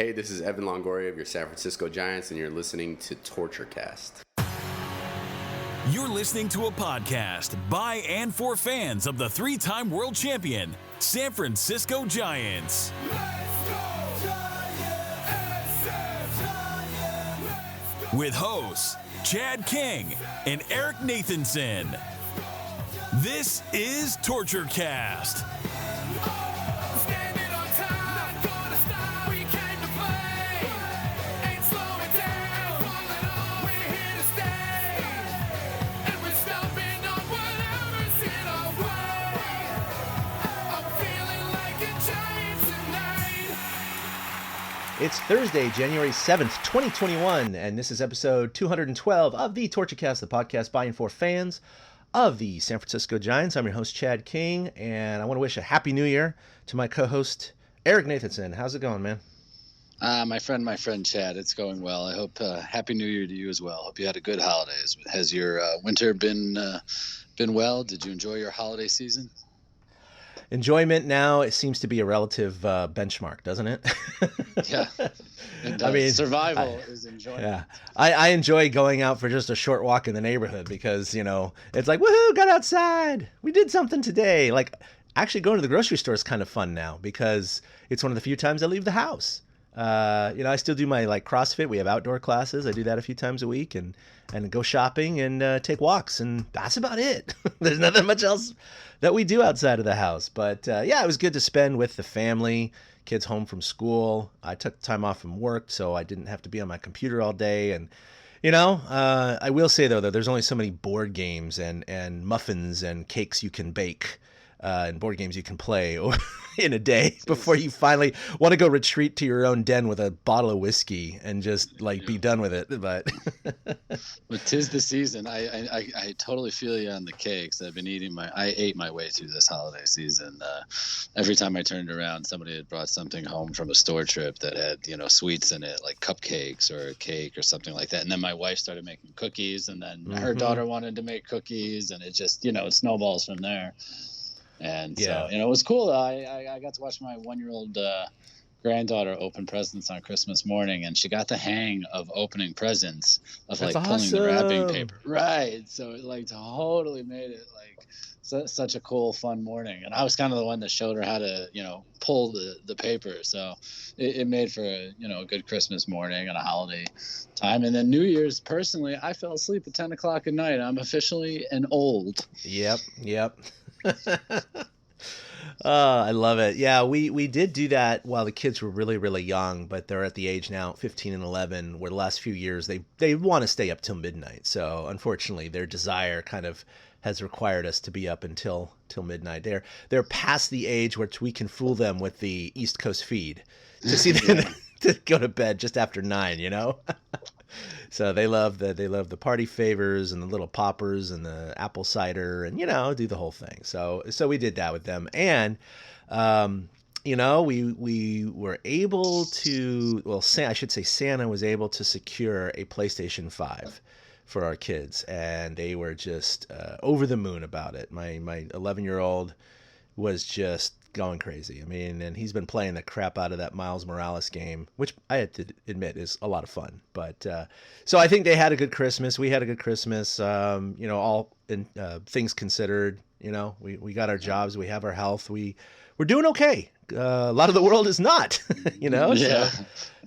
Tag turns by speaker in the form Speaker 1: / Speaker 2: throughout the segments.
Speaker 1: Hey, this is Evan Longoria of your San Francisco Giants, and you're listening to TortureCast.
Speaker 2: You're listening to a podcast by and for fans of the three-time world champion, San Francisco Giants. With hosts Chad King and Eric Nathanson. This is TortureCast.
Speaker 3: It's Thursday, January 7th, 2021, and this is episode 212 of the TortureCast, the podcast by and for fans of the San Francisco Giants. I'm your host, Chad King, and I want to wish a Happy New Year to my co-host, Eric Nathanson. How's it going, man?
Speaker 4: My friend Chad, it's going well. I hope Happy New Year to you as well. Hope you had a good holidays. Has your winter been well? Did you enjoy your holiday season?
Speaker 3: Enjoyment now, it seems to be a relative benchmark, doesn't it?
Speaker 4: Yeah, it does. I mean, survival is enjoyment.
Speaker 3: Yeah, I enjoy going out for just a short walk in the neighborhood because, you know, it's like, woohoo, got outside. We did something today. Like, actually going to the grocery store is kind of fun now because it's one of the few times I leave the house. I still do my CrossFit. We have outdoor classes. I do that a few times a week and go shopping and take walks, and that's about it. There's nothing much else that we do outside of the house. But it was good to spend with the family, kids home from school. I took time off from work, so I didn't have to be on my computer all day. And I will say though that there's only so many board games and muffins and cakes you can bake. And board games you can play in a day before you finally want to go retreat to your own den with a bottle of whiskey and just be done with it. But
Speaker 4: 'tis the season. I totally feel you on the cakes. I ate my way through this holiday season. Every time I turned around, somebody had brought something home from a store trip that had, sweets in it, like cupcakes or a cake or something like that. And then my wife started making cookies, and then her daughter wanted to make cookies, and it just, it snowballs from there. And so, it was cool. I got to watch my 1-year-old granddaughter open presents on Christmas morning, and she got the hang of opening presents of
Speaker 3: That's
Speaker 4: pulling
Speaker 3: awesome.
Speaker 4: the wrapping paper. Right. So it totally made it such a cool, fun morning. And I was kind of the one that showed her how to, pull the paper. So it made for a good Christmas morning and a holiday time. And then New Year's, personally, I fell asleep at 10 o'clock at night. I'm officially an old.
Speaker 3: Yep. I love it. Yeah, we did do that while the kids were really, really young, but they're at the age now, 15 and 11, where the last few years they want to stay up till midnight. So unfortunately, their desire kind of has required us to be up until midnight. They're past the age where we can fool them with the East Coast feed to see them to go to bed just after 9. So they love the party favors and the little poppers and the apple cider and do the whole thing. So we did that with them, and we were able to, I should say Santa was able to secure a PlayStation 5 for our kids, and they were just over the moon about it. My 11-year-old was just going crazy. I mean, and he's been playing the crap out of that Miles Morales game, which I have to admit is a lot of fun. But so I think they had a good Christmas. We had a good Christmas. All in things considered. We got our jobs. We have our health. We're doing okay. A lot of the world is not.
Speaker 4: Yeah.
Speaker 3: So,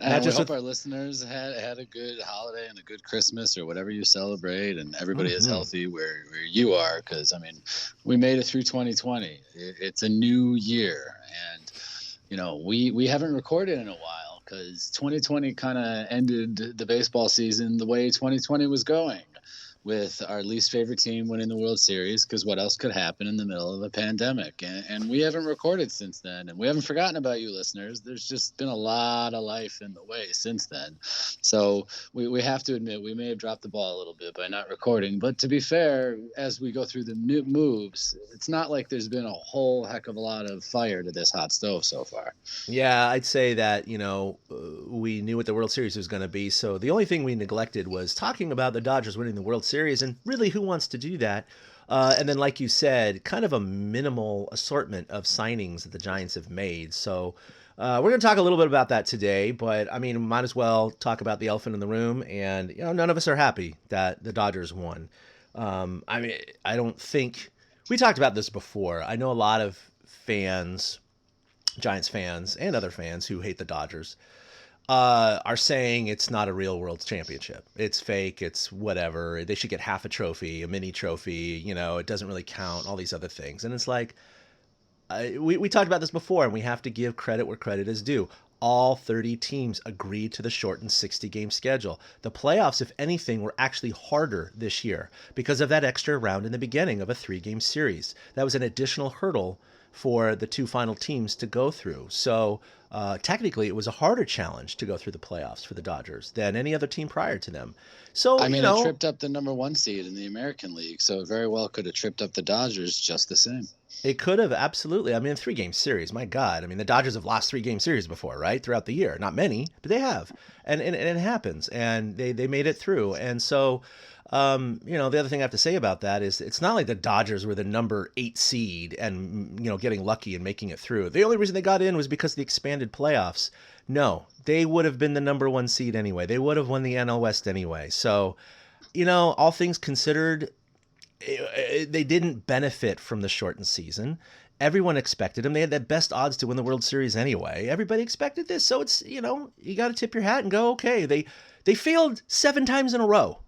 Speaker 4: and we hope our listeners had a good holiday and a good Christmas or whatever you celebrate, and everybody is healthy where you are, because we made it through 2020. It's a new year, and we haven't recorded in a while because 2020 kind of ended the baseball season the way 2020 was going, with our least favorite team winning the World Series, because what else could happen in the middle of a pandemic? And we haven't recorded since then, and we haven't forgotten about you listeners. There's just been a lot of life in the way since then. So we have to admit we may have dropped the ball a little bit by not recording. But to be fair, as we go through the new moves, it's not like there's been a whole heck of a lot of fire to this hot stove so far.
Speaker 3: Yeah, I'd say that, we knew what the World Series was going to be. So the only thing we neglected was talking about the Dodgers winning the World Series, and really, who wants to do that? And then, like you said, kind of a minimal assortment of signings that the Giants have made. So We're going to talk a little bit about that today, but I mean, might as well talk about the elephant in the room. And, you know, none of us are happy that the Dodgers won. I mean, I don't think we talked about this before. I know a lot of fans, Giants fans and other fans who hate the Dodgers, are saying it's not a real World Championship. It's fake. It's whatever. They should get half a trophy, a mini trophy. You know, it doesn't really count, all these other things. And it's like, we talked about this before, and we have to give credit where credit is due. All 30 teams agreed to the shortened 60-game schedule. The playoffs, if anything, were actually harder this year because of that extra round in the beginning of a 3-game series. That was an additional hurdle for the 2 final teams to go through. So technically, it was a harder challenge to go through the playoffs for the Dodgers than any other team prior to them. So
Speaker 4: I mean,
Speaker 3: you know,
Speaker 4: it tripped up the number 1 seed in the American League, so it very well could have tripped up the Dodgers just the same.
Speaker 3: it could have, absolutely. I mean, a 3-game series, my God. I mean, the Dodgers have lost 3-game series before, right? Throughout the year. Not many, but they have. And it happens. And they made it through. And so, you know, the other thing I have to say about that is it's not like the Dodgers were the number 8 seed and, you know, getting lucky and making it through. The only reason they got in was because of the expanded playoffs. No, they would have been the number 1 seed anyway. They would have won the NL West anyway. So, you know, all things considered, they didn't benefit from the shortened season. Everyone expected them. They had the best odds to win the World Series anyway. Everybody expected this. So it's, you know, you got to tip your hat and go, okay, they failed 7 times in a row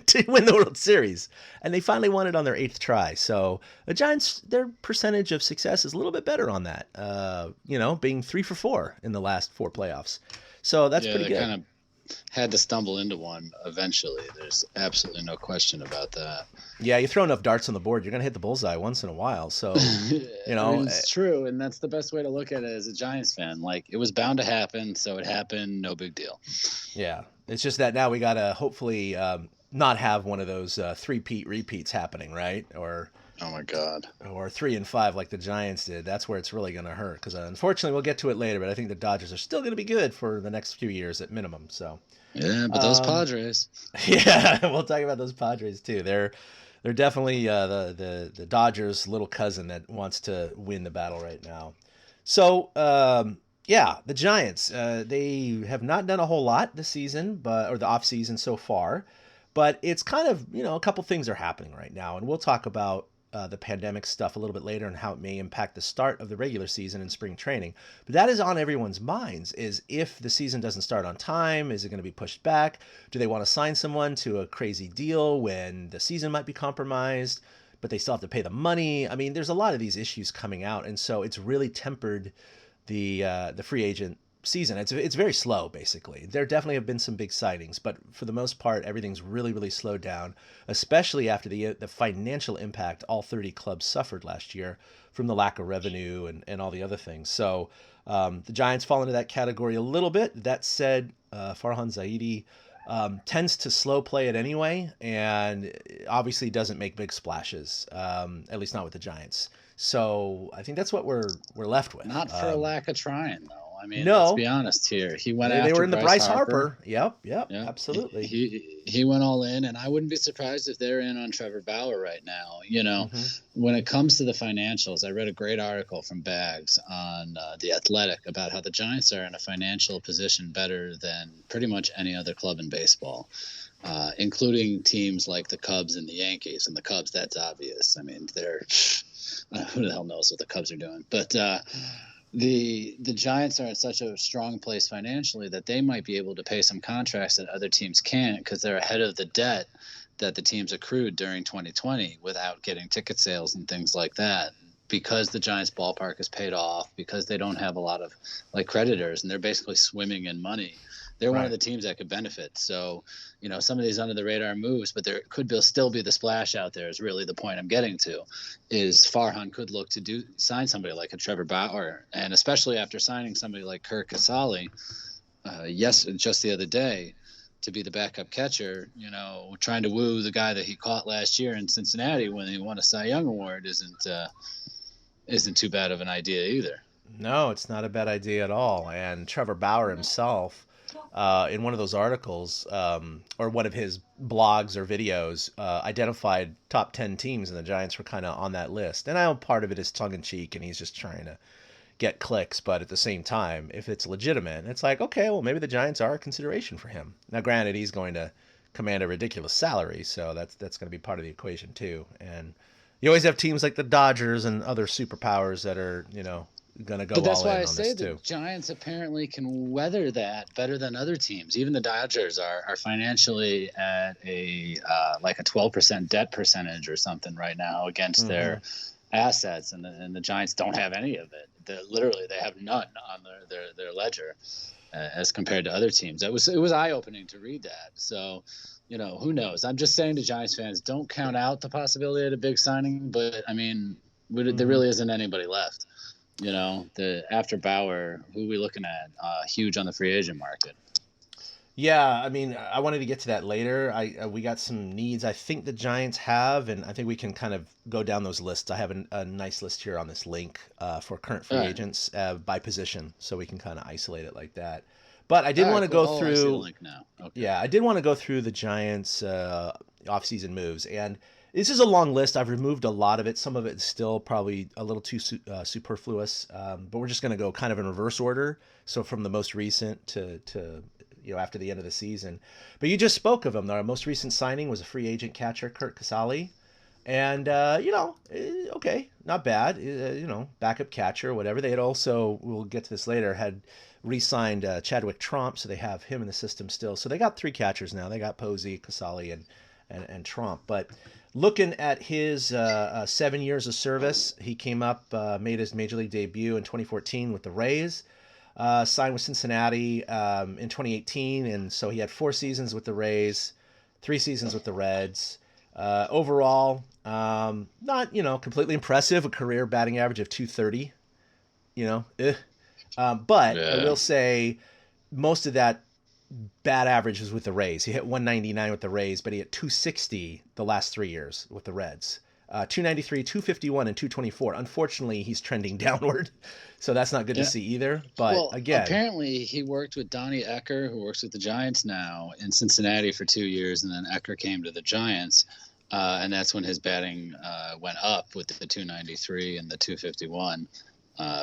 Speaker 3: to win the World Series. And they finally won it on their 8th try. So the Giants, their percentage of success is a little bit better on that, you know, being 3 for 4 in the last 4 playoffs. So that's pretty good.
Speaker 4: Kind of had to stumble into one eventually. There's absolutely no question about that.
Speaker 3: Yeah, you throw enough darts on the board, you're going to hit the bullseye once in a while. So, you know.
Speaker 4: I mean, it's true, and that's the best way to look at it as a Giants fan. Like, it was bound to happen, so it happened, no big deal.
Speaker 3: Yeah, it's just that now we got to hopefully not have one of those 3-peat repeats happening, right? Or
Speaker 4: oh my God.
Speaker 3: Or 3 and 5 like the Giants did. That's where it's really going to hurt. Because unfortunately, we'll get to it later. But I think the Dodgers are still going to be good for the next few years at minimum. So
Speaker 4: yeah, but those Padres.
Speaker 3: Yeah, we'll talk about those Padres too. They're definitely the Dodgers' little cousin that wants to win the battle right now. So yeah, the Giants. They have not done a whole lot this season, or the off season so far. But it's kind of, you know, a couple things are happening right now, and we'll talk about the pandemic stuff a little bit later and how it may impact the start of the regular season and spring training. But that is on everyone's minds, is if the season doesn't start on time, is it going to be pushed back? Do they want to sign someone to a crazy deal when the season might be compromised, but they still have to pay the money? I mean, there's a lot of these issues coming out, and so it's really tempered the free agent season. It's very slow, basically. There definitely have been some big signings, but for the most part, everything's really, really slowed down, especially after the financial impact all 30 clubs suffered last year from the lack of revenue and all the other things. So the Giants fall into that category a little bit. That said, Farhan Zaidi tends to slow play it anyway, and obviously doesn't make big splashes, at least not with the Giants. So I think that's what we're left with.
Speaker 4: Not for a lack of trying, though. I mean,
Speaker 3: no.
Speaker 4: Let's be honest here. He went after
Speaker 3: they were in the Bryce
Speaker 4: Harper.
Speaker 3: Yep, absolutely.
Speaker 4: He went all in, and I wouldn't be surprised if they're in on Trevor Bauer right now. You know, when it comes to the financials, I read a great article from Bags on The Athletic about how the Giants are in a financial position better than pretty much any other club in baseball, including teams like the Cubs and the Yankees. And the Cubs, that's obvious. I mean, they're who the hell knows what the Cubs are doing, but. The Giants are in such a strong place financially that they might be able to pay some contracts that other teams can't because they're ahead of the debt that the teams accrued during 2020 without getting ticket sales and things like that. Because the Giants ballpark is paid off, because they don't have a lot of like creditors and they're basically swimming in money. They're one of the teams that could benefit. So, you know, some of these under the radar moves, but there could still be the splash out there is really the point I'm getting to, is Farhan could look to sign somebody like a Trevor Bauer. And especially after signing somebody like Kirk Casale, just the other day, to be the backup catcher, you know, trying to woo the guy that he caught last year in Cincinnati when he won a Cy Young Award isn't too bad of an idea either.
Speaker 3: No, it's not a bad idea at all. And Trevor Bauer himself, in one of those articles, or one of his blogs or videos, identified top 10 teams, and the Giants were kind of on that list. And I know part of it is tongue in cheek, and he's just trying to get clicks, but at the same time, if it's legitimate, it's like, okay, well, maybe the Giants are a consideration for him. Now, granted, he's going to command a ridiculous salary, so that's going to be part of the equation too. And you always have teams like the Dodgers and other superpowers that are, going to go all in on this too.
Speaker 4: But that's why I say the Giants apparently can weather that better than other teams. Even the Dodgers are financially at a like a 12% debt percentage or something right now against their assets, and the Giants don't have any of it. Literally, they have none on their ledger as compared to other teams. It was eye-opening to read that. So, who knows? I'm just saying to Giants fans, don't count out the possibility of a big signing. But I mean, there really isn't anybody left. After Bauer, who are we looking at? Huge on the free agent market.
Speaker 3: Yeah, I mean, I wanted to get to that later. We got some needs I think the Giants have, and I think we can kind of go down those lists. I have a nice list here on this link for current free agents by position, so we can kind of isolate it like that. But I did want to go through. I see the link now. Okay. Yeah, I did want to go through the Giants' offseason moves, and this is a long list. I've removed a lot of it. Some of it is still probably a little too superfluous, but we're just going to go kind of in reverse order. So from the most recent to after the end of the season. But you just spoke of him. Our most recent signing was a free agent catcher, Curt Casali. And, okay, not bad. Backup catcher, whatever. They had also, we'll get to this later, had re-signed Chadwick Tromp, so they have him in the system still. So they got 3 catchers now. They got Posey, Casali, and Tromp. But looking at his 7 years of service, he came up, made his Major League debut in 2014 with the Rays. Signed with Cincinnati in 2018, and so he had 4 seasons with the Rays, 3 seasons with the Reds. Overall, not completely impressive. A career batting average of .230. But yeah. I will say most of that bad average was with the Rays. He hit 199 with the Rays, but he hit .260 the last 3 years with the Reds. 293, 251, and 224. Unfortunately, he's trending downward, so that's not good to see either. But again,
Speaker 4: apparently he worked with Donnie Ecker, who works with the Giants now, in Cincinnati for 2 years, and then Ecker came to the Giants, and that's when his batting went up with the 293 and the 251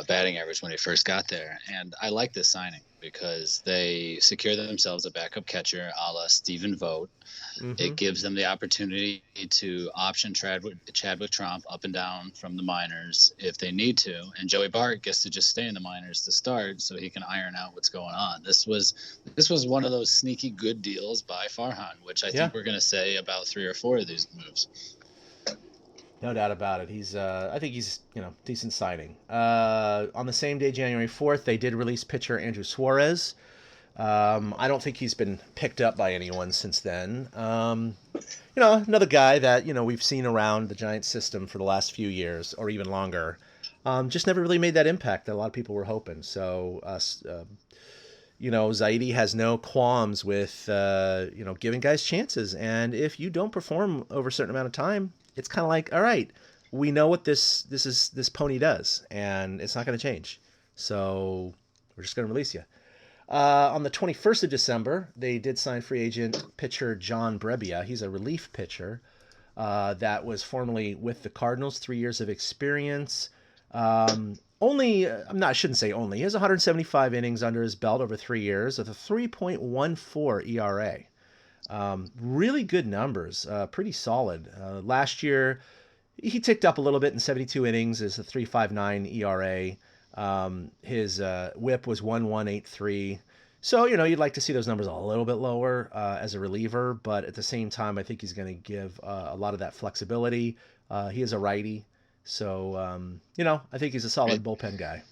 Speaker 4: batting average when he first got there. And I like this signing because they secure themselves a backup catcher a la Stephen Vogt. It gives them the opportunity to option Chadwick Tromp up and down from the minors if they need to. And Joey Bart gets to just stay in the minors to start so he can iron out what's going on. This was one of those sneaky good deals by Farhan, which I think we're going to say about 3 or 4 of these moves.
Speaker 3: No doubt about it. I think he's decent signing. On the same day, January 4th, they did release pitcher Andrew Suarez. I don't think he's been picked up by anyone since then. Another guy that, we've seen around the Giants system for the last few years or even longer. Just never really made that impact that a lot of people were hoping. So, Zaidi has no qualms with, giving guys chances. And if you don't perform over a certain amount of time, it's kind of like, all right, we know what this pony does, and it's not going to change. So we're just going to release you. On the 21st of December, they did sign free agent pitcher John Brebbia. He's a relief pitcher that was formerly with the Cardinals, 3 years of experience. I shouldn't say only. He has 175 innings under his belt over 3 years with a 3.14 ERA. Really good numbers, pretty solid. Last year, he ticked up a little bit in 72 innings as a 3.59 ERA. His whip was 1.183. So, you'd like to see those numbers a little bit lower as a reliever, but at the same time, I think he's going to give a lot of that flexibility. He is a righty, so, I think he's a solid bullpen guy.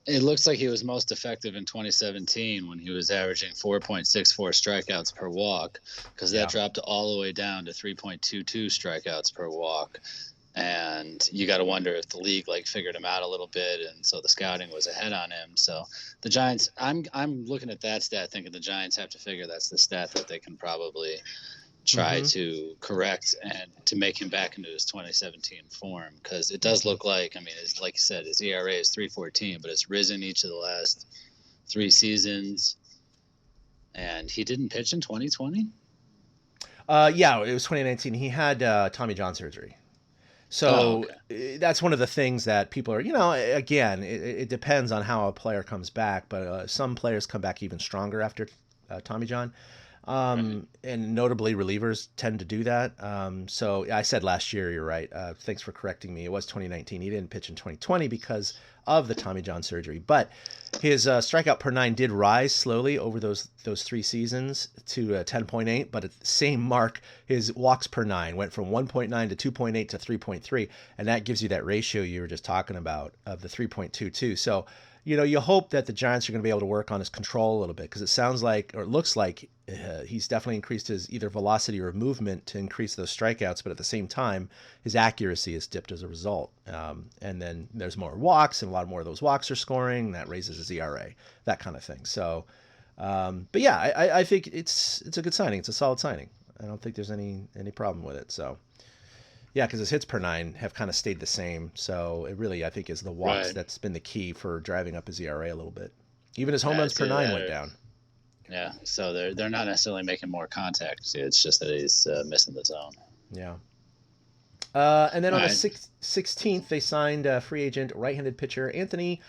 Speaker 4: It looks like he was most effective in 2017 when he was averaging 4.64 strikeouts per walk, because that dropped all the way down to 3.22 strikeouts per walk. And you got to wonder if the league figured him out a little bit, and so the scouting was ahead on him. So the Giants, I'm looking at that stat, thinking the Giants have to figure that's the stat that they can probably try to correct and to make him back into his 2017 form, because it does look like, it's like you said, his ERA is 3.14, but it's risen each of the last 3 seasons, and he didn't pitch in 2020.
Speaker 3: Yeah, it was 2019. He had Tommy John surgery. So
Speaker 4: okay.
Speaker 3: that's one of the things that people are, again, it depends on how a player comes back, but some players come back even stronger after Tommy John.
Speaker 4: Right.
Speaker 3: And notably relievers tend to do that. So I said last year, you're right. Thanks for correcting me. It was 2019. He didn't pitch in 2020 because of the Tommy John surgery, but his strikeout per nine did rise slowly over those 3 seasons to 10.8. But at the same mark, his walks per nine went from 1.9 to 2.8 to 3.3, and that gives you that ratio you were just talking about of the 3.22. So you hope that the Giants are going to be able to work on his control a little bit, because it sounds like, or it looks like, he's definitely increased his either velocity or movement to increase those strikeouts, but at the same time, his accuracy has dipped as a result. And then there's more walks, and a lot more of those walks are scoring, and that raises his ERA, that kind of thing. So, but yeah, I think it's a good signing. It's a solid signing. I don't think there's any problem with it. So. Yeah, because his hits per nine have kind of stayed the same. So it really, I think, is the walks that's been the key for driving up his ERA a little bit. Even his home runs per nine went down.
Speaker 4: Yeah, so they're not necessarily making more contact. It's just that he's missing the zone.
Speaker 3: Yeah. And then on the 16th, they signed free agent right-handed pitcher Anthony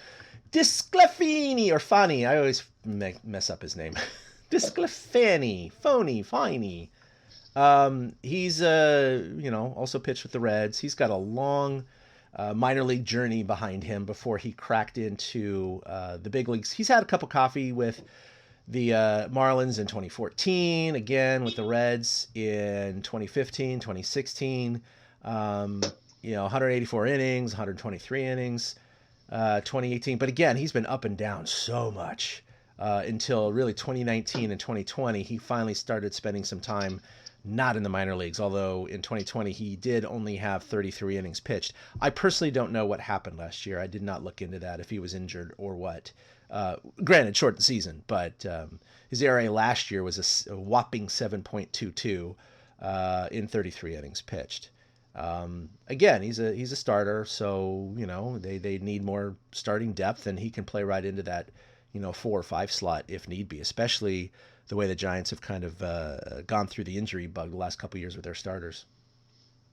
Speaker 3: Disclafani, or Fani. I always mess up his name. Disclafani, Finey. He's also pitched with the Reds. He's got a long minor league journey behind him before he cracked into the big leagues. He's had a cup of coffee with the Marlins in 2014, again with the Reds in 2015, 2016. 184 innings, 123 innings, 2018. But again, he's been up and down so much until really 2019 and 2020. He finally started spending some time not in the minor leagues, although in 2020 he did only have 33 innings pitched. I personally don't know what happened last year. I did not look into that, if he was injured or what. Granted, short the season, but his ERA last year was a whopping 7.22 in 33 innings pitched. Again, he's a starter, so they need more starting depth, and he can play right into that 4 or 5 slot if need be, especially the way the Giants have kind of gone through the injury bug the last couple of years with their starters.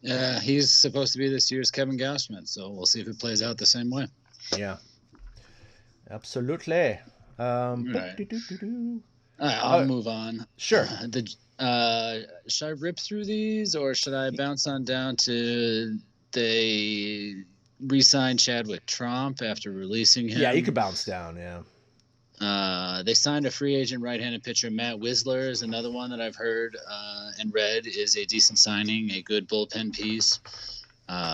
Speaker 4: Yeah, he's supposed to be this year's Kevin Gausman, so we'll see if it plays out the same way.
Speaker 3: Yeah, absolutely.
Speaker 4: Right. I'll move on.
Speaker 3: Sure.
Speaker 4: Should I rip through these, or should I bounce on down to they re-signed Chadwick Tromp after releasing him?
Speaker 3: Yeah, you could bounce down, yeah.
Speaker 4: They signed a free agent right-handed pitcher. Matt Wisler is another one that I've heard and read is a decent signing, a good bullpen piece,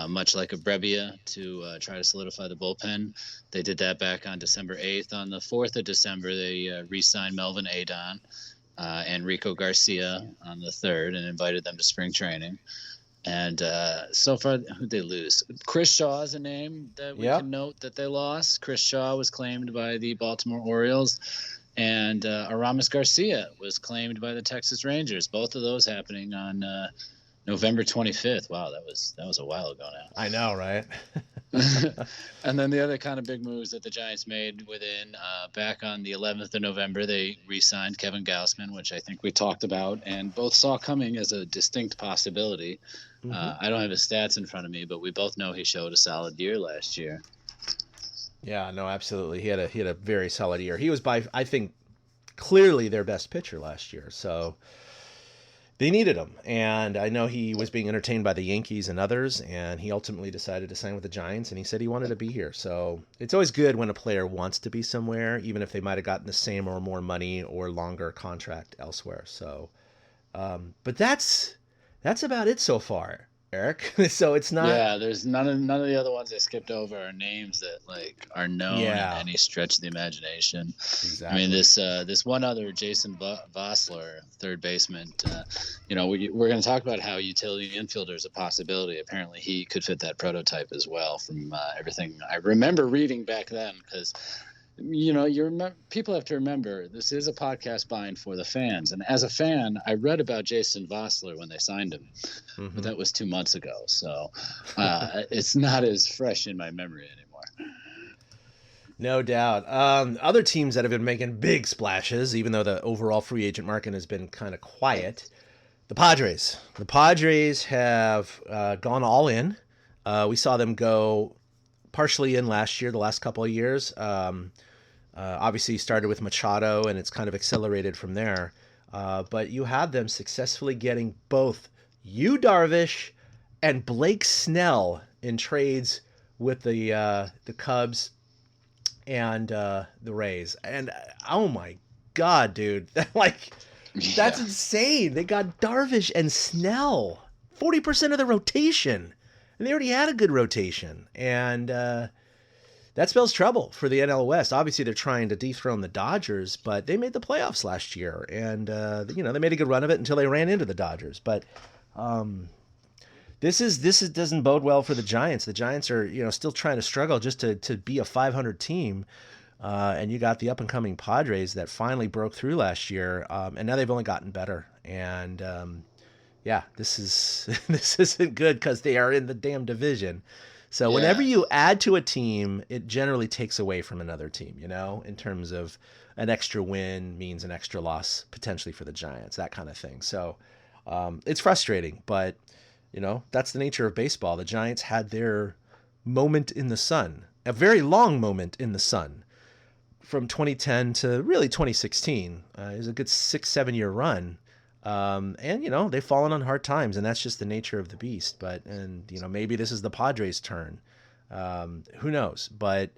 Speaker 4: much like a Brebbia to try to solidify the bullpen. They did that back on December 8th. On the 4th of December, they re-signed Melvin Adon and Rico Garcia on the 3rd and invited them to spring training. And so far, who'd they lose? Chris Shaw is a name that we can note that they lost. Chris Shaw was claimed by the Baltimore Orioles, and Aramis Garcia was claimed by the Texas Rangers. Both of those happening on November 25th. Wow, that was a while ago now.
Speaker 3: I know, right?
Speaker 4: And then the other kind of big moves that the Giants made within back on the 11th of November, they re-signed Kevin Gausman, which I think we talked about and both saw coming as a distinct possibility. I don't have his stats in front of me, but we both know he showed a solid year last year.
Speaker 3: Yeah, no, absolutely. He had a very solid year. He was I think, clearly their best pitcher last year. So they needed him. And I know he was being entertained by the Yankees and others, and he ultimately decided to sign with the Giants, and he said he wanted to be here. So it's always good when a player wants to be somewhere, even if they might have gotten the same or more money or longer contract elsewhere. So, but that's about it so far, Eric. So it's not.
Speaker 4: Yeah, there's none of the other ones I skipped over are names that are known in any stretch of the imagination.
Speaker 3: Exactly.
Speaker 4: I mean, this one other Jason Vossler, third baseman. We're going to talk about how utility infielder is a possibility. Apparently, he could fit that prototype as well. From everything I remember reading back then, because. People have to remember this is a podcast buying for the fans. And as a fan, I read about Jason Vossler when they signed him, but that was 2 months ago. So it's not as fresh in my memory anymore.
Speaker 3: No doubt. Other teams that have been making big splashes, even though the overall free agent market has been kind of quiet, the Padres. The Padres have gone all in. We saw them go partially in last year, the last couple of years. Obviously, started with Machado, and it's kind of accelerated from there. But you had them successfully getting both Darvish and Blake Snell in trades with the Cubs and the Rays. And oh my God, dude, that's insane. They got Darvish and Snell, 40% of the rotation, and they already had a good rotation. And that spells trouble for the NL West. Obviously, they're trying to dethrone the Dodgers, but they made the playoffs last year, and they made a good run of it until they ran into the Dodgers. But this doesn't bode well for the Giants. The Giants are still trying to struggle just to be a 500 team, and you got the up and coming Padres that finally broke through last year, and now they've only gotten better. And this isn't good because they are in the damn division. So whenever you add to a team, it generally takes away from another team, in terms of an extra win means an extra loss potentially for the Giants, that kind of thing. So it's frustrating, but, that's the nature of baseball. The Giants had their moment in the sun, a very long moment in the sun from 2010 to really 2016. It was a good 6-7 year run. And they've fallen on hard times, and that's just the nature of the beast. But maybe this is the Padres' turn. Who knows? But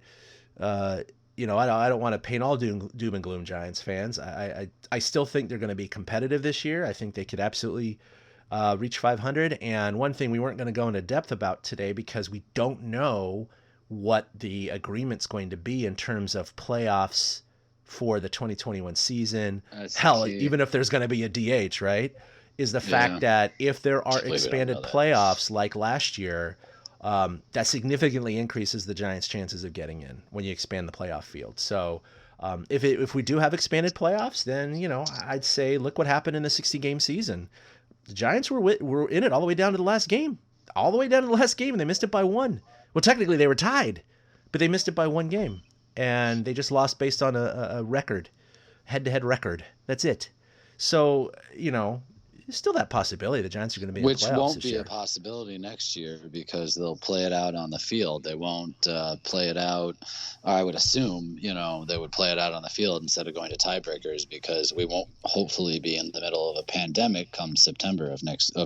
Speaker 3: I don't want to paint all doom and gloom Giants fans. I still think they're going to be competitive this year. I think they could absolutely reach 500. And one thing we weren't going to go into depth about today because we don't know what the agreement's going to be in terms of playoffs for the 2021 season. Hell, even if there's going to be a DH, right? Is the fact that if there are expanded playoffs like last year, that significantly increases the Giants' chances of getting in when you expand the playoff field. So if we do have expanded playoffs, then, I'd say look what happened in the 60-game season. The Giants were in it all the way down to the last game. All the way down to the last game, and they missed it by one. Well, technically they were tied, but they missed it by one game. And they just lost based on a record, head-to-head record. That's it. So, there's still that possibility the Giants are going to be in the playoffs this year.
Speaker 4: Which won't be a possibility next year because they'll play it out on the field. They won't play it out. I would assume, they would play it out on the field instead of going to tiebreakers because we won't hopefully be in the middle of a pandemic come September of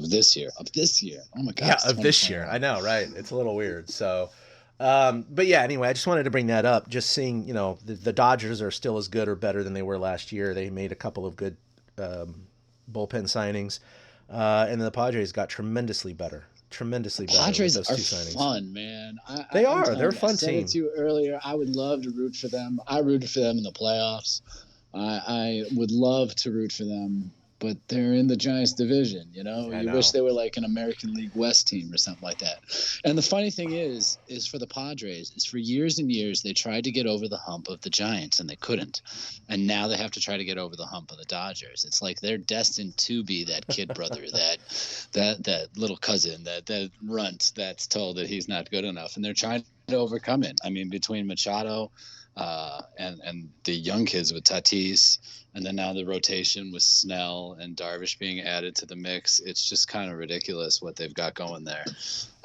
Speaker 4: this year. Oh my God.
Speaker 3: Yeah, of this year. I know, right? It's a little weird. So. But yeah, anyway, I just wanted to bring that up. Just seeing, the Dodgers are still as good or better than they were last year. They made a couple of good bullpen signings, and the Padres got tremendously better.
Speaker 4: Padres
Speaker 3: with those
Speaker 4: are
Speaker 3: two signings.
Speaker 4: Fun, man.
Speaker 3: They're a fun team.
Speaker 4: I said it to you earlier. I would love to root for them. I rooted for them in the playoffs. I would love to root for them. But they're in the Giants division, you wish they were like an American League West team or something like that. And the funny thing is for the Padres, is for years and years, they tried to get over the hump of the Giants and they couldn't. And now they have to try to get over the hump of the Dodgers. It's like they're destined to be that kid brother, that little cousin, that runt that's told that he's not good enough. And they're trying to overcome it. I mean, between Machado, and the young kids with Tatis, and then now the rotation with Snell and Darvish being added to the mix. It's just kind of ridiculous what they've got going there.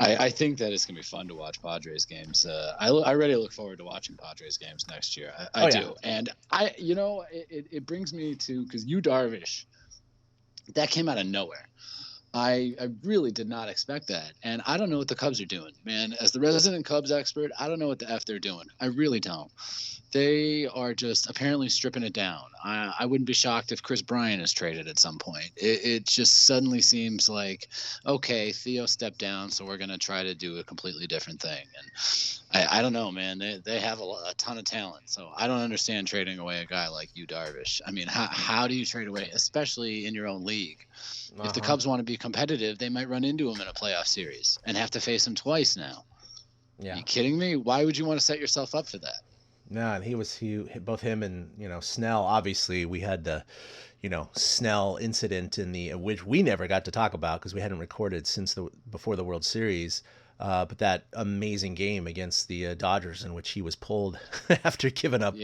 Speaker 4: I think that it's going to be fun to watch Padres games. I already look forward to watching Padres games next year. I do. And it brings me to, because Darvish, that came out of nowhere. I really did not expect that. And I don't know what the Cubs are doing, man. As the resident Cubs expert, I don't know what the F they're doing. I really don't. They are just apparently stripping it down. I wouldn't be shocked if Chris Bryant is traded at some point. It just suddenly seems like, okay, Theo stepped down, so we're going to try to do a completely different thing. And I don't know, man. They have a ton of talent. So I don't understand trading away a guy like Darvish. I mean, how do you trade away, especially in your own league? If the Cubs want to be competitive, they might run into him in a playoff series and have to face him twice now. Yeah. Are you kidding me? Why would you want to set yourself up for that?
Speaker 3: No, and both him and, Snell, obviously we had the, Snell incident which we never got to talk about because we hadn't recorded since before the World Series. But that amazing game against the Dodgers in which he was pulled after giving up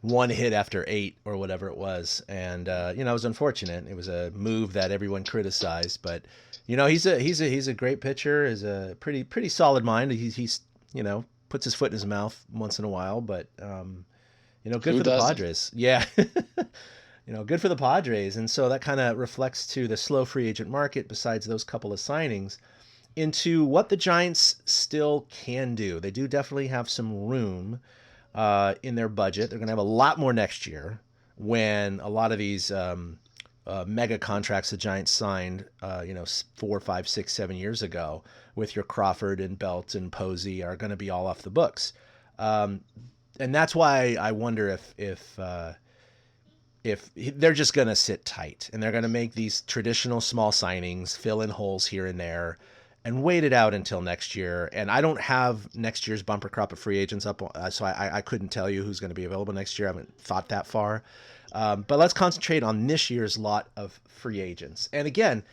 Speaker 3: one hit after 8 or whatever it was. And, it was unfortunate. It was a move that everyone criticized, but he's a great pitcher, is a pretty solid mind. He's puts his foot in his mouth once in a while, but, good for the Padres. Yeah. Good for the Padres. And so that kind of reflects to the slow free agent market besides those couple of signings into what the Giants still can do. They do definitely have some room in their budget. They're going to have a lot more next year when a lot of these mega contracts the Giants signed, 4, 5, 6, 7 years ago with your Crawford and Belt and Posey are going to be all off the books. And that's why I wonder if they're just going to sit tight and they're going to make these traditional small signings, fill in holes here and there, and wait it out until next year. And I don't have next year's bumper crop of free agents up, so I couldn't tell you who's going to be available next year. I haven't thought that far. But let's concentrate on this year's lot of free agents. And again,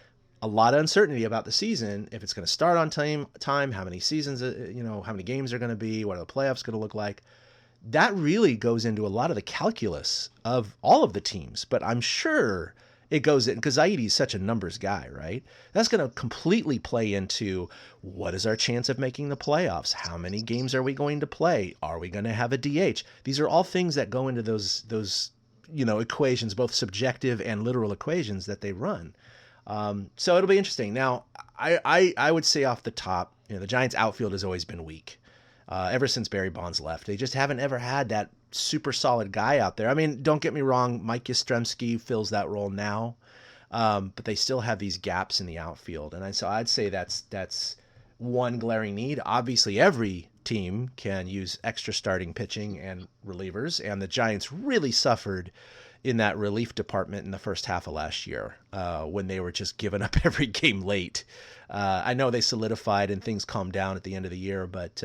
Speaker 3: a lot of uncertainty about the season, if it's going to start on time, how many seasons, how many games are going to be, what are the playoffs going to look like. That really goes into a lot of the calculus of all of the teams. But I'm sure it goes in because Zaidi is such a numbers guy, right? That's going to completely play into what is our chance of making the playoffs? How many games are we going to play? Are we going to have a DH? These are all things that go into those equations, both subjective and literal equations that they run. So it'll be interesting. Now, I would say off the top, the Giants' outfield has always been weak. Ever since Barry Bonds left, they just haven't ever had that super solid guy out there. I mean, don't get me wrong, Mike Yastrzemski fills that role now, but they still have these gaps in the outfield, and so I'd say that's one glaring need. Obviously, every team can use extra starting pitching and relievers, and the Giants really suffered in that relief department in the first half of last year when they were just giving up every game late. I know they solidified and things calmed down at the end of the year, but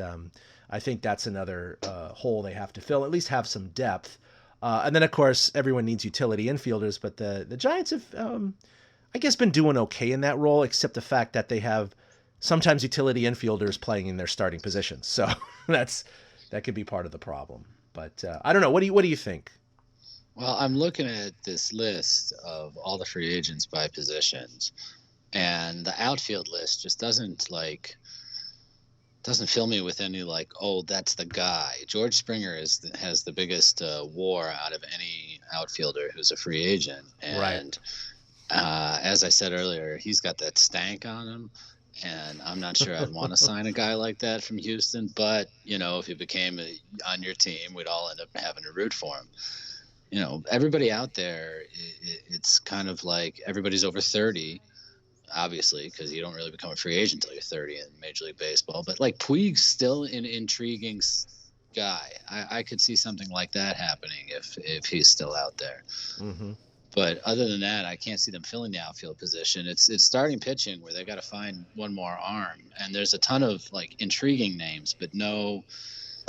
Speaker 3: I think that's another hole they have to fill, at least have some depth. And then, of course, everyone needs utility infielders, but the Giants have, I guess, been doing okay in that role, except the fact that they have sometimes utility infielders playing in their starting positions. So that could be part of the problem. But I don't know. What do you think?
Speaker 4: Well, I'm looking at this list of all the free agents by positions, and the outfield list just doesn't fill me with any oh, that's the guy. George Springer has the biggest WAR out of any outfielder who's a free agent, and as I said earlier, he's got that stank on him. And I'm not sure I'd want to sign a guy like that from Houston, but if he became on your team, we'd all end up having to root for him. Everybody out there, it's kind of like everybody's over 30, obviously, because you don't really become a free agent until you're 30 in Major League Baseball. But Puig's still an intriguing guy. I could see something like that happening if he's still out there. Mm-hmm. But other than that, I can't see them filling the outfield position. It's starting pitching where they got to find one more arm. And there's a ton of intriguing names, but no,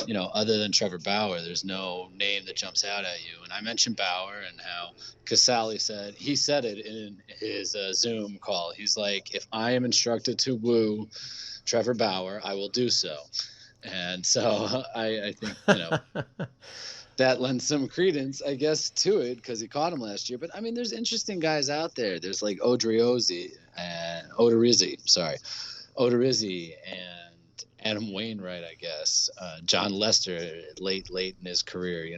Speaker 4: other than Trevor Bauer, there's no name that jumps out at you. And I mentioned Bauer and how Casali said it in his Zoom call. He's like, if I am instructed to woo Trevor Bauer, I will do so. And so I think, that lends some credence, I guess, to it because he caught him last year. But, I mean, there's interesting guys out there. There's Odorizzi and Adam Wainwright, I guess. John Lester, late in his career.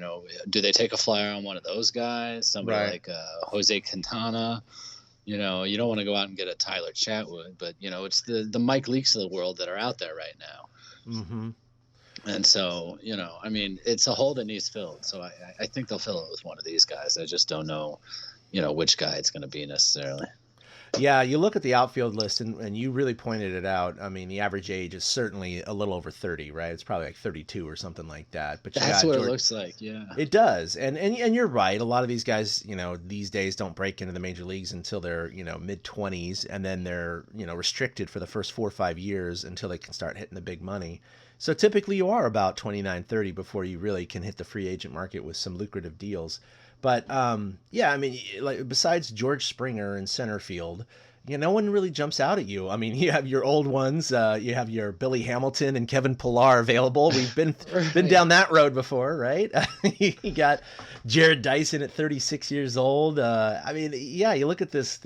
Speaker 4: Do they take a flyer on one of those guys? Somebody like Jose Quintana. You don't want to go out and get a Tyler Chatwood, but, it's the Mike Leakes of the world that are out there right now. Mm-hmm. And so, it's a hole that needs filled. So I think they'll fill it with one of these guys. I just don't know, which guy it's going to be necessarily.
Speaker 3: Yeah, you look at the outfield list, and you really pointed it out. I mean, the average age is certainly a little over 30, right? It's probably 32 or something like that. But
Speaker 4: that's what it looks like, yeah.
Speaker 3: It does. And you're right. A lot of these guys, these days don't break into the major leagues until they're, mid-20s, and then they're, restricted for the first 4 or 5 years until they can start hitting the big money. So typically you are about 29, 30 before you really can hit the free agent market with some lucrative deals. But besides George Springer in center field, no one really jumps out at you. I mean, you have your old ones. You have your Billy Hamilton and Kevin Pillar available. We've been down that road before, right? You got Jared Dyson at 36 years old. I mean, yeah, you look at this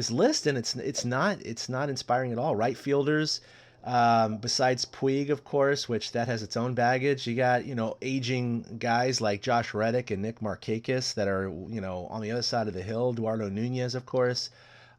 Speaker 3: list, and it's not inspiring at all. Right fielders, besides Puig, of course, which that has its own baggage. You got, aging guys like Josh Reddick and Nick Markakis that are, on the other side of the hill. Eduardo Nunez, of course.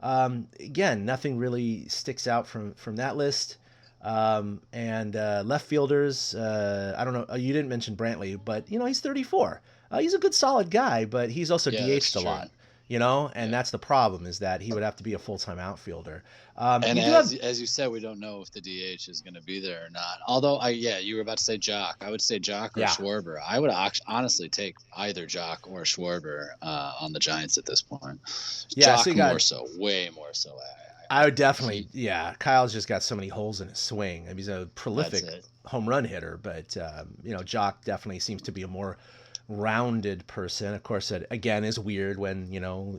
Speaker 3: Again, nothing really sticks out from that list. And left fielders, I don't know. You didn't mention Brantley, but he's 34. He's a good, solid guy, but he's also DH'd a lot. And that's the problem, is that he would have to be a full-time outfielder.
Speaker 4: And as you said, we don't know if the DH is going to be there or not. Although, you were about to say Jock. I would say Jock or Schwarber. I would honestly take either Jock or Schwarber on the Giants at this point.
Speaker 3: Yeah,
Speaker 4: Jock
Speaker 3: so
Speaker 4: more so, way more so.
Speaker 3: I would definitely, Kyle's just got so many holes in his swing. I mean, he's a prolific home run hitter, but, Jock definitely seems to be a more rounded person. Of course, it again is weird when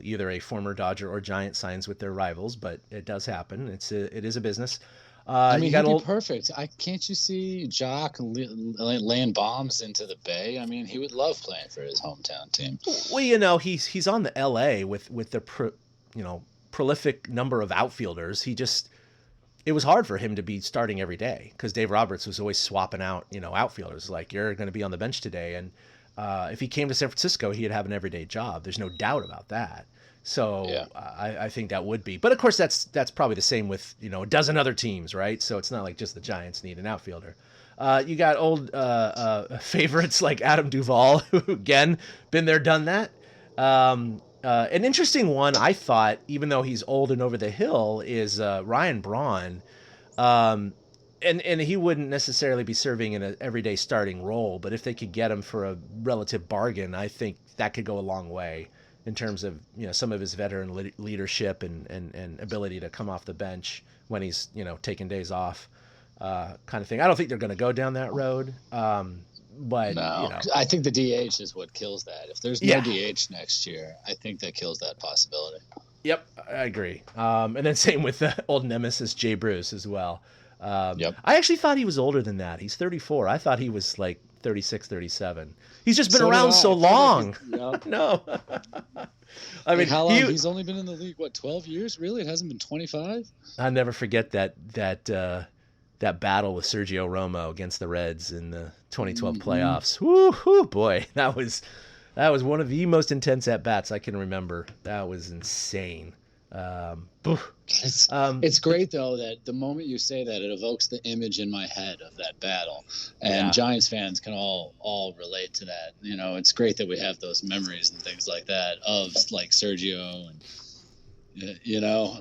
Speaker 3: either a former Dodger or Giant signs with their rivals, but it does happen. It is a business.
Speaker 4: I mean, he'd be perfect. Can't you see Jock laying bombs into the Bay? I mean, he would love playing for his hometown team.
Speaker 3: Well, he's on the LA with the prolific number of outfielders. It was hard for him to be starting every day because Dave Roberts was always swapping out outfielders, like, you're going to be on the bench today. And if he came to San Francisco, he'd have an everyday job. There's no doubt about that. So I think that would be. But of course, that's probably the same with a dozen other teams, right? So it's not like just the Giants need an outfielder. You got old favorites like Adam Duvall, who again been there, done that. An interesting one, I thought, even though he's old and over the hill, is Ryan Braun. And he wouldn't necessarily be serving in an everyday starting role, but if they could get him for a relative bargain, I think that could go a long way in terms of some of his veteran leadership and ability to come off the bench when he's taking days off, kind of thing. I don't think they're going to go down that road, but
Speaker 4: no, I think the DH is what kills that. If there's no DH next year, I think that kills that possibility.
Speaker 3: Yep, I agree. And then same with the old nemesis Jay Bruce as well. I actually thought he was older than that. He's 34. I thought he was like 36, 37. He's just been around so long. No. I mean,
Speaker 4: how long? He's only been in the league, 12 years? Really? It hasn't been 25?
Speaker 3: I'll never forget that battle with Sergio Romo against the Reds in the 2012 playoffs. Woo, boy. That was one of the most intense at-bats I can remember. That was insane.
Speaker 4: It's great though that the moment you say that, it evokes the image in my head of that battle, and Giants fans can all relate to that. It's great that we have those memories and things like that of like Sergio, and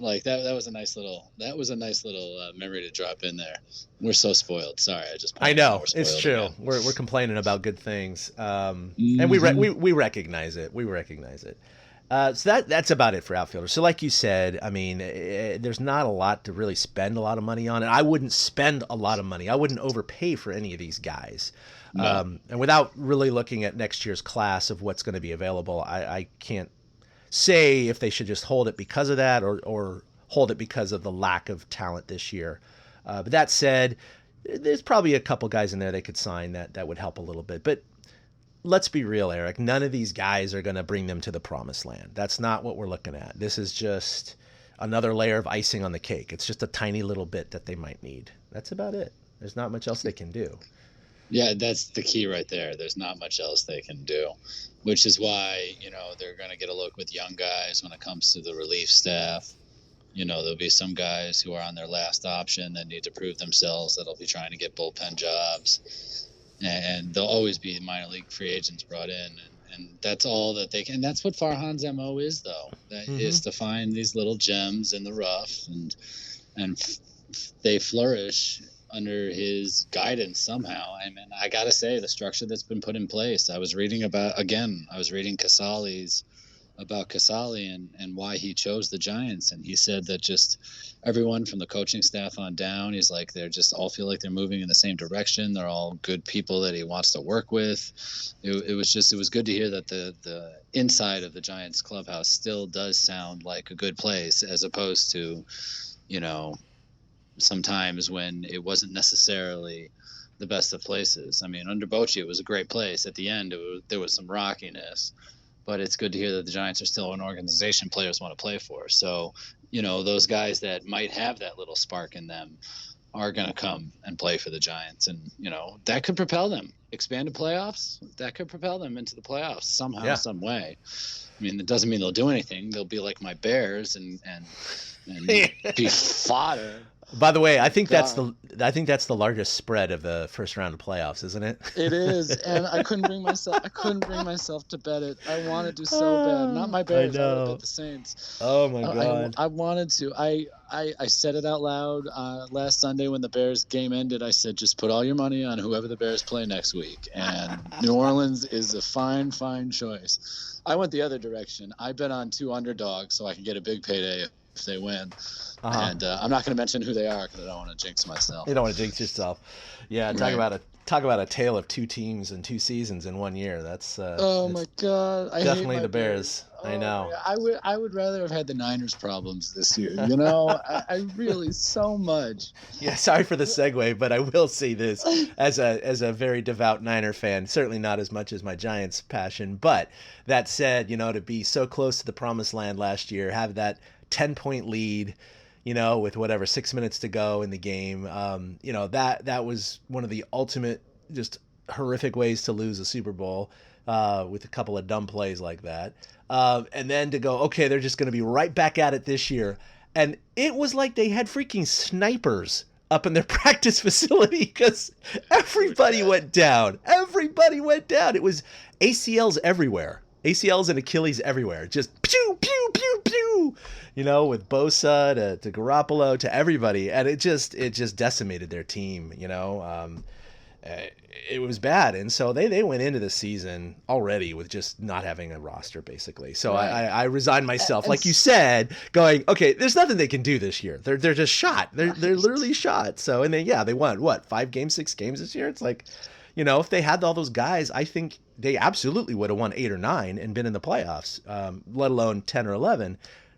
Speaker 4: like that was a nice little memory to drop in there. We're so spoiled. Sorry, I
Speaker 3: know it's true. Again. We're complaining about good things, and we recognize it. So that's about it for outfielders. So like you said, I mean, there's not a lot to really spend a lot of money on. And I wouldn't spend a lot of money. I wouldn't overpay for any of these guys. No. And without really looking at next year's class of what's going to be available, I can't say if they should just hold it because of that or hold it because of the lack of talent this year. But that said, there's probably a couple guys in there they could sign that would help a little bit. But let's be real, Eric. None of these guys are going to bring them to the promised land. That's not what we're looking at. This is just another layer of icing on the cake. It's just a tiny little bit that they might need. That's about it. There's not much else they can do.
Speaker 4: Yeah, that's the key right there. There's not much else they can do, which is why, they're going to get a look with young guys when it comes to the relief staff. There'll be some guys who are on their last option that need to prove themselves, that'll be trying to get bullpen jobs. And there'll always be minor league free agents brought in. And that's all that they can. And that's what Farhan's MO is, though. That is to find these little gems in the rough. And they flourish under his guidance somehow. I mean, I got to say, the structure that's been put in place. I was reading Casali's about Casale and why he chose the Giants. And he said that just everyone from the coaching staff on down, he's like, they're just all feel like they're moving in the same direction. They're all good people that he wants to work with. It was good to hear that the inside of the Giants clubhouse still does sound like a good place, as opposed to, sometimes when it wasn't necessarily the best of places. I mean, under Bochy, it was a great place. At the end, there was some rockiness, but it's good to hear that the Giants are still an organization players want to play for. So, those guys that might have that little spark in them are going to come and play for the Giants. And, that could propel them. Expanded playoffs, that could propel them into the playoffs somehow, some way. I mean, it doesn't mean they'll do anything. They'll be like my Bears and be fodder.
Speaker 3: By the way, I think that's the largest spread of the first round of playoffs, isn't it?
Speaker 4: It is, and I couldn't bring myself to bet it. I wanted to so bad. Not my Bears. I would have bet the Saints.
Speaker 3: Oh my God!
Speaker 4: I wanted to. I said it out loud last Sunday when the Bears game ended. I said, just put all your money on whoever the Bears play next week, and New Orleans is a fine choice. I went the other direction. I bet on 2 underdogs so I could get a big payday if they win. And I'm not going to mention who they are because I don't want to jinx myself.
Speaker 3: You don't want to jinx yourself. Yeah, talk about a tale of 2 teams and 2 seasons in 1 year. That's
Speaker 4: oh my God, I
Speaker 3: definitely
Speaker 4: hate
Speaker 3: the Bears. I know.
Speaker 4: I would rather have had the Niners problems this year. I really so much.
Speaker 3: Yeah, sorry for the segue, but I will say this as a very devout Niner fan, certainly not as much as my Giants passion, but that said, to be so close to the promised land last year, have that 10-point lead, with whatever 6 minutes to go in the game, that was one of the ultimate just horrific ways to lose a Super Bowl with a couple of dumb plays like that. And then to go, okay, they're just going to be right back at it this year. And it was like they had freaking snipers up in their practice facility because everybody went down. Everybody went down. It was ACLs everywhere. ACLs and Achilles everywhere. Just pew, pew, pew, pew. With Bosa to Garoppolo to everybody. And it just decimated their team, It was bad. And so they went into the season already with just not having a roster, basically. So right. I resigned myself, like you said, going, okay, there's nothing they can do this year. They're just shot. They're literally shot. So, and then, they won, 5 games, 6 games this year? It's like, if they had all those guys, I think they absolutely would have won 8 or 9 and been in the playoffs, let alone 10 or 11.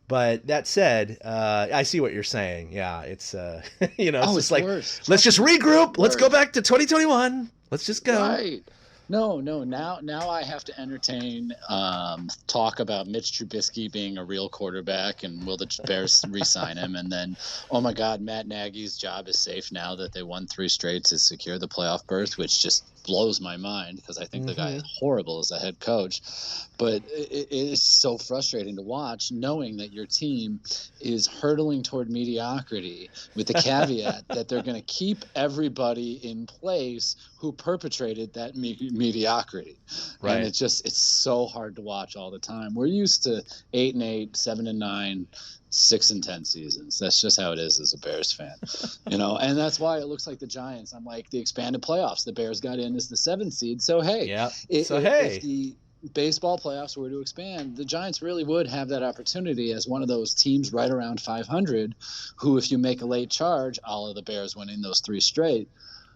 Speaker 3: But that said, I see what you're saying. Yeah, it's it's just like
Speaker 4: worse.
Speaker 3: Let's just regroup. Let's go back to 2021. Let's just go.
Speaker 4: Right. No. Now I have to entertain talk about Mitch Trubisky being a real quarterback and will the Bears re-sign him? And then, oh my God, Matt Nagy's job is safe now that they won 3 straight to secure the playoff berth, which just blows my mind because I think the guy is horrible as a head coach. But it is so frustrating to watch knowing that your team is hurtling toward mediocrity with the caveat that they're going to keep everybody in place who perpetrated that mediocrity. Right. And it's so hard to watch all the time. We're used to 8-8, 7-9, 6-10 seasons. That's just how it is as a Bears fan, and that's why it looks like the Giants. I'm like, the expanded playoffs, the Bears got in as the 7th seed. So, hey, if the baseball playoffs were to expand, the Giants really would have that opportunity as one of those teams right around 500 who, if you make a late charge, a la the Bears winning those 3 straight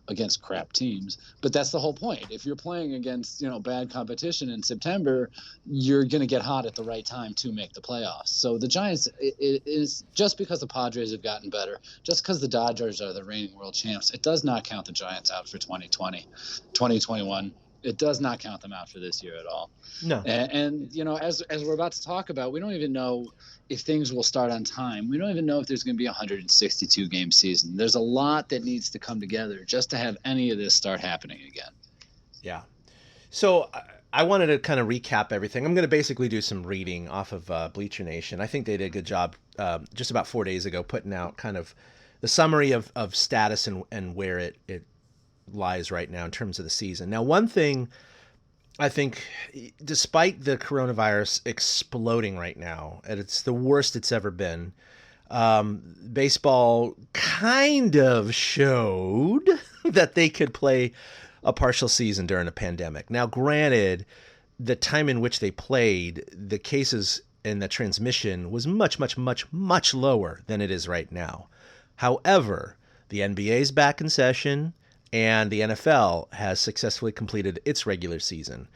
Speaker 4: against crap teams. But that's the whole point. If you're playing against, bad competition in September, you're going to get hot at the right time to make the playoffs. So the Giants, it is just because the Padres have gotten better, just because the Dodgers are the reigning world champs, it does not count the Giants out for 2020, 2021. It does not count them out for this year at all. No. And as we're about to talk about, we don't even know if things will start on time. We don't even know if there's going to be a 162-game season. There's a lot that needs to come together just to have any of this start happening again.
Speaker 3: Yeah. So I wanted to kind of recap everything. I'm going to basically do some reading off of Bleacher Nation. I think they did a good job just about 4 days ago putting out kind of the summary of status and where it lies right now in terms of the season. Now, one thing I think, despite the coronavirus exploding right now, and it's the worst it's ever been, baseball kind of showed that they could play a partial season during a pandemic. Now, granted, the time in which they played, the cases and the transmission was much, much, much, much lower than it is right now. However, the NBA's back in session, and the NFL has successfully completed its regular season.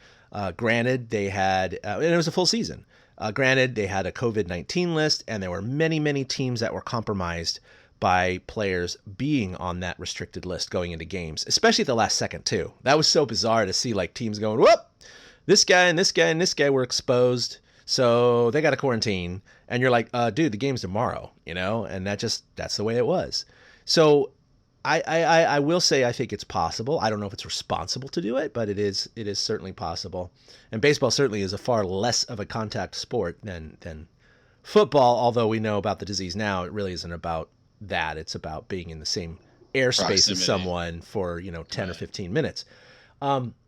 Speaker 3: Granted, they had, and it was a full season. Granted, they had a COVID-19 list, and there were many, many teams that were compromised by players being on that restricted list going into games, especially at the last second, too. That was so bizarre to see like teams going, whoop, this guy and this guy and this guy were exposed, so they got to quarantine. And you're like, dude, the game's tomorrow, and that's the way it was. So I will say I think it's possible. I don't know if it's responsible to do it, but it is certainly possible. And baseball certainly is a far less of a contact sport than football, although we know about the disease now. It really isn't about that. It's about being in the same airspace as someone for 10 or 15 minutes.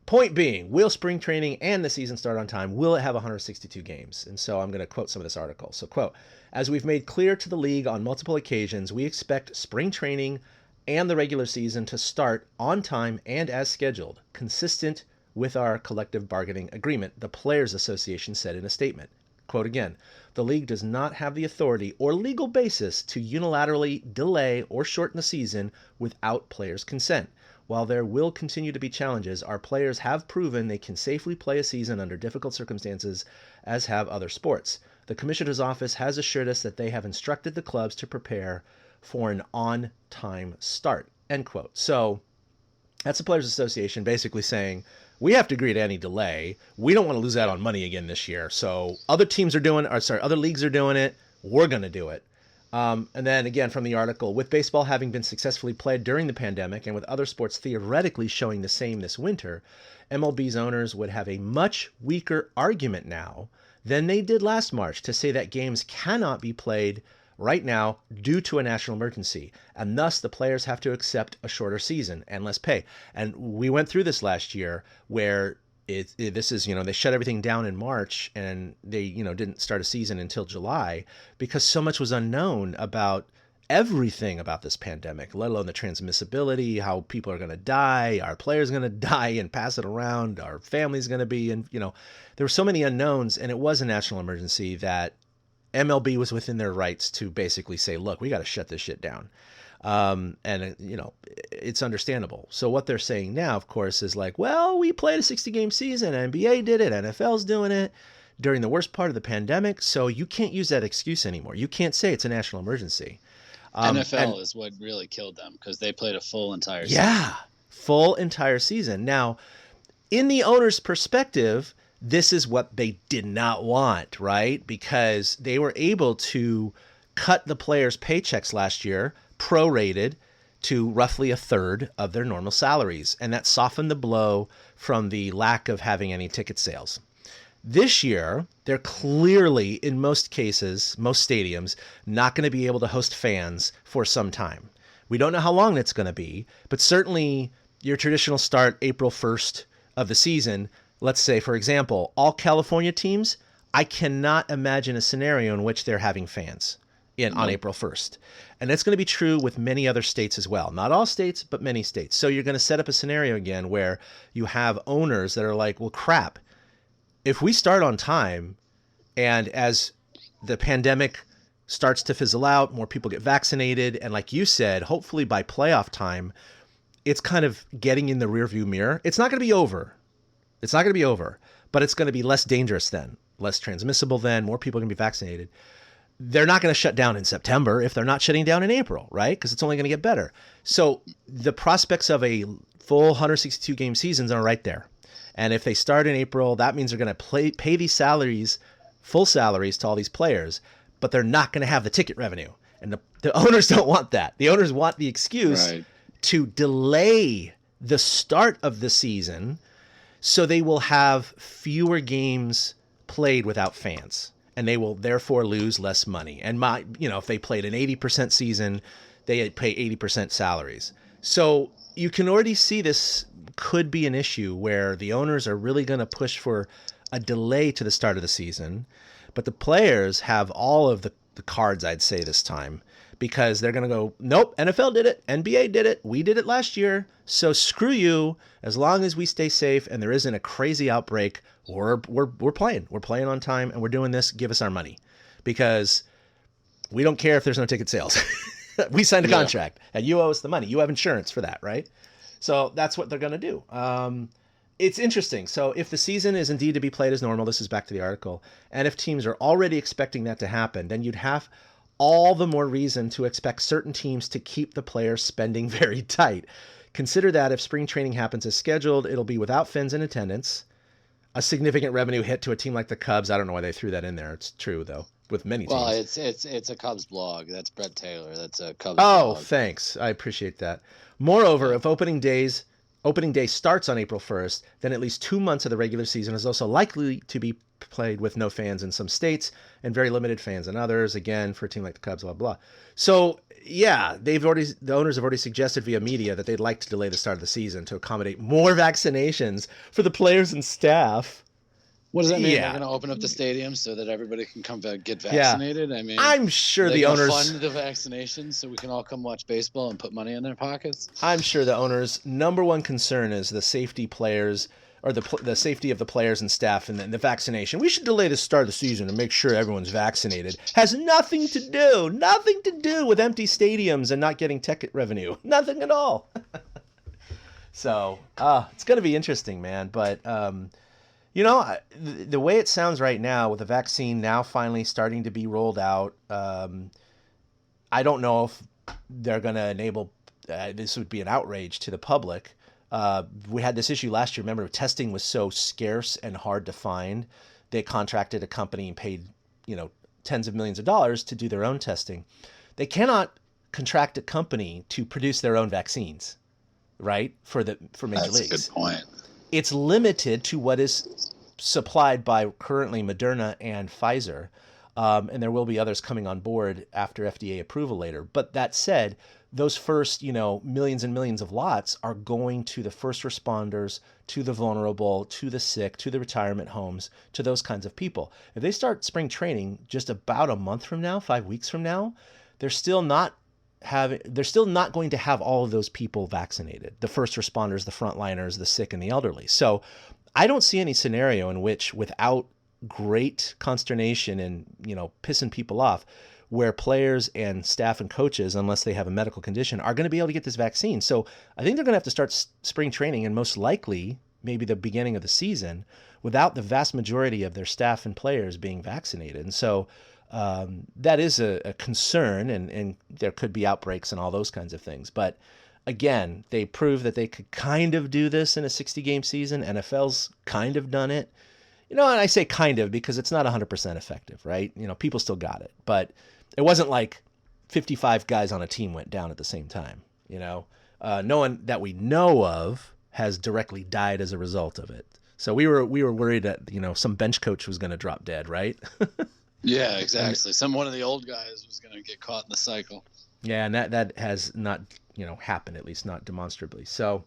Speaker 3: Point being, will spring training and the season start on time? Will it have 162 games? And so I'm going to quote some of this article. So, quote, as we've made clear to the league on multiple occasions, we expect spring training and the regular season to start on time and as scheduled, consistent with our collective bargaining agreement, the Players Association said in a statement. Quote again, the league does not have the authority or legal basis to unilaterally delay or shorten the season without players' consent. While there will continue to be challenges, our players have proven they can safely play a season under difficult circumstances, as have other sports. The commissioner's office has assured us that they have instructed the clubs to prepare for an on-time start, end quote. So that's the Players Association basically saying, we have to agree to any delay. We don't want to lose out on money again this year. So other leagues are doing it. We're going to do it. And then again from the article, with baseball having been successfully played during the pandemic and with other sports theoretically showing the same this winter, MLB's owners would have a much weaker argument now than they did last March to say that games cannot be played right now due to a national emergency, and thus the players have to accept a shorter season and less pay. And we went through this last year where they shut everything down in March, and they didn't start a season until July because so much was unknown about everything about this pandemic, let alone the transmissibility, how people are going to die, our players going to die and pass it around, our family's going to be, and there were so many unknowns, and it was a national emergency that MLB was within their rights to basically say, look, we got to shut this shit down. It's understandable. So what they're saying now, of course, is like, well, we played a 60-game season. NBA did it. NFL's doing it during the worst part of the pandemic. So you can't use that excuse anymore. You can't say it's a national emergency.
Speaker 4: NFL is what really killed them because they played a full entire season.
Speaker 3: Yeah, full entire season. Now, in the owner's perspective, this is what they did not want, right? Because they were able to cut the players' paychecks last year, prorated to roughly a third of their normal salaries. And that softened the blow from the lack of having any ticket sales. This year, they're clearly, in most cases, most stadiums, not going to be able to host fans for some time. We don't know how long that's going to be, but certainly your traditional start April 1st of the season, let's say, for example, all California teams, I cannot imagine a scenario in which they're having fans on April 1st. And that's going to be true with many other states as well. Not all states, but many states. So you're going to set up a scenario again where you have owners that are like, well, crap, if we start on time and as the pandemic starts to fizzle out, more people get vaccinated, and like you said, hopefully by playoff time, it's kind of getting in the rearview mirror. It's not going to be over. It's not going to be over, but it's going to be less dangerous then, less transmissible then, more people are going to be vaccinated. They're not going to shut down in September if they're not shutting down in April, right? Because it's only going to get better. So the prospects of a full 162-game seasons are right there. And if they start in April, that means they're going to pay these salaries, full salaries to all these players, but they're not going to have the ticket revenue. And the owners don't want that. The owners want the excuse to delay the start of the season so they will have fewer games played without fans. And they will therefore lose less money. And if they played an 80% season, they pay 80% salaries. So you can already see this could be an issue where the owners are really going to push for a delay to the start of the season. But the players have all of the cards, I'd say, this time, because they're going to go, nope, NFL did it, NBA did it, we did it last year, so screw you. As long as we stay safe and there isn't a crazy outbreak, we're playing. We're playing on time, and we're doing this. Give us our money, because we don't care if there's no ticket sales. We signed a contract, and you owe us the money. You have insurance for that, right? So that's what they're going to do. It's interesting. So if the season is indeed to be played as normal, this is back to the article, and if teams are already expecting that to happen, then you'd have all the more reason to expect certain teams to keep the players' spending very tight. Consider that if spring training happens as scheduled, it'll be without fans in attendance, a significant revenue hit to a team like the Cubs. I don't know why they threw that in there. It's true, though, with many teams.
Speaker 4: Well, it's a Cubs blog. That's Brett Taylor. That's a Cubs
Speaker 3: blog.
Speaker 4: Blog.
Speaker 3: Thanks. I appreciate that. Moreover, if opening day starts on April 1st, then at least 2 months of the regular season is also likely to be played with no fans in some states and very limited fans in others. Again, for a team like the Cubs, blah, blah. So, yeah, the owners have already suggested via media that they'd like to delay the start of the season to accommodate more vaccinations for the players and staff.
Speaker 4: What does that mean? They're going to open up the stadiums so that everybody can come get vaccinated? I mean,
Speaker 3: I'm sure the owners
Speaker 4: fund the vaccinations so we can all come watch baseball and put money in their pockets.
Speaker 3: I'm sure the owners' number one concern is the safety players, or the safety of the players and staff, and the vaccination. We should delay the start of the season to make sure everyone's vaccinated. Has nothing to do with empty stadiums and not getting ticket revenue. Nothing at all. So it's going to be interesting, man. But the way it sounds right now, with the vaccine now finally starting to be rolled out, I don't know if they're going to enable. This would be an outrage to the public. We had this issue last year. Remember, testing was so scarce and hard to find. They contracted a company and paid, tens of millions of dollars to do their own testing. They cannot contract a company to produce their own vaccines, right? For major leagues.
Speaker 4: That's a good point.
Speaker 3: It's limited to what is supplied by currently Moderna and Pfizer, and there will be others coming on board after FDA approval later. But that said, those first, millions and millions of lots are going to the first responders, to the vulnerable, to the sick, to the retirement homes, to those kinds of people. If they start spring training just about a month from now, 5 weeks from now, they're still not going to have all of those people vaccinated. The first responders, the frontliners, the sick, and the elderly. So I don't see any scenario in which, without great consternation and, pissing people off, where players and staff and coaches, unless they have a medical condition, are going to be able to get this vaccine. So I think they're going to have to start spring training, and most likely maybe the beginning of the season, without the vast majority of their staff and players being vaccinated. And so that is a concern, and there could be outbreaks and all those kinds of things. But again, they proved that they could kind of do this in a 60-game season. NFL's kind of done it. And I say kind of because it's not 100% effective, right? People still got it. But it wasn't like 55 guys on a team went down at the same time. No one that we know of has directly died as a result of it. So we were worried that, some bench coach was going to drop dead, right?
Speaker 4: Yeah, exactly. One of the old guys was going to get caught in the cycle.
Speaker 3: Yeah, and that has not, happened, at least not demonstrably. So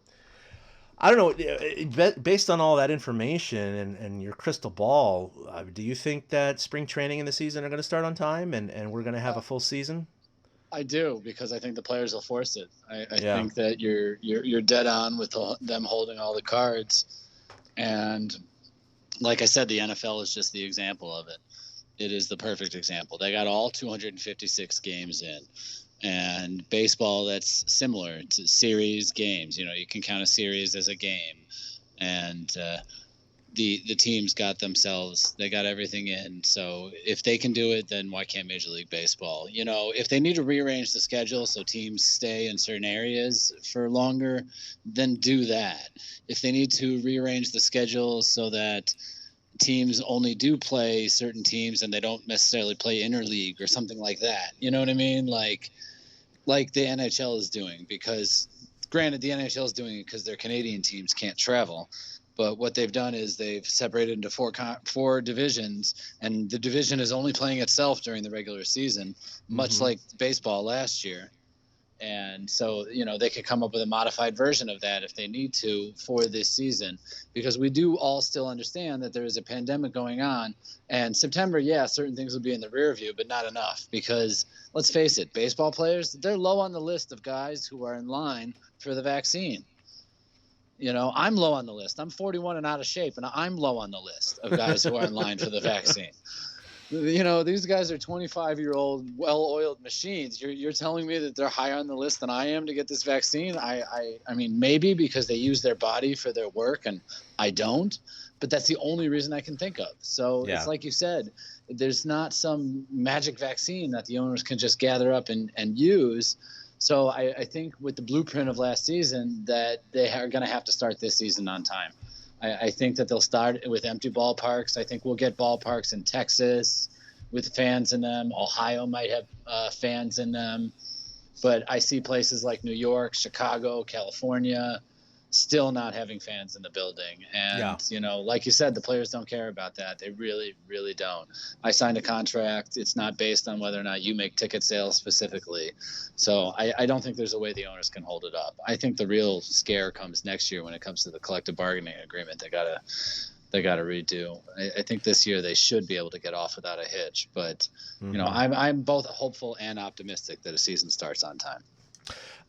Speaker 3: I don't know, based on all that information and your crystal ball, do you think that spring training and the season are going to start on time and we're going to have a full season?
Speaker 4: I do, because I think the players will force it. I think that you're dead on with them holding all the cards. And like I said, the NFL is just the example of it. It is the perfect example. They got all 256 games in. And baseball, that's similar to series games. You can count a series as a game. And the teams got they got everything in. So if they can do it, then why can't Major League Baseball? If they need to rearrange the schedule so teams stay in certain areas for longer, then do that. If they need to rearrange the schedule so that teams only do play certain teams and they don't necessarily play interleague or something like that. You know what I mean? Like the NHL is doing, because granted the NHL is doing it because their Canadian teams can't travel. But what they've done is they've separated into four divisions, and the division is only playing itself during the regular season, much like baseball last year. And so, they could come up with a modified version of that if they need to for this season, because we do all still understand that there is a pandemic going on. And September, certain things will be in the rear view, but not enough, because let's face it, baseball players, they're low on the list of guys who are in line for the vaccine. I'm low on the list. I'm 41 and out of shape, and I'm low on the list of guys who are in line for the vaccine. These guys are 25-year-old, well-oiled machines. You're telling me that they're higher on the list than I am to get this vaccine? I mean, maybe because they use their body for their work, and I don't. But that's the only reason I can think of. So It's like you said, there's not some magic vaccine that the owners can just gather up and use. So I think with the blueprint of last season that they are going to have to start this season on time. I think that they'll start with empty ballparks. I think we'll get ballparks in Texas with fans in them. Ohio might have fans in them. But I see places like New York, Chicago, California still not having fans in the building. And, like you said, the players don't care about that. They really, really don't. I signed a contract. It's not based on whether or not you make ticket sales specifically. So I don't think there's a way the owners can hold it up. I think the real scare comes next year when it comes to the collective bargaining agreement they got to redo. I think this year they should be able to get off without a hitch. But, I'm both hopeful and optimistic that a season starts on time.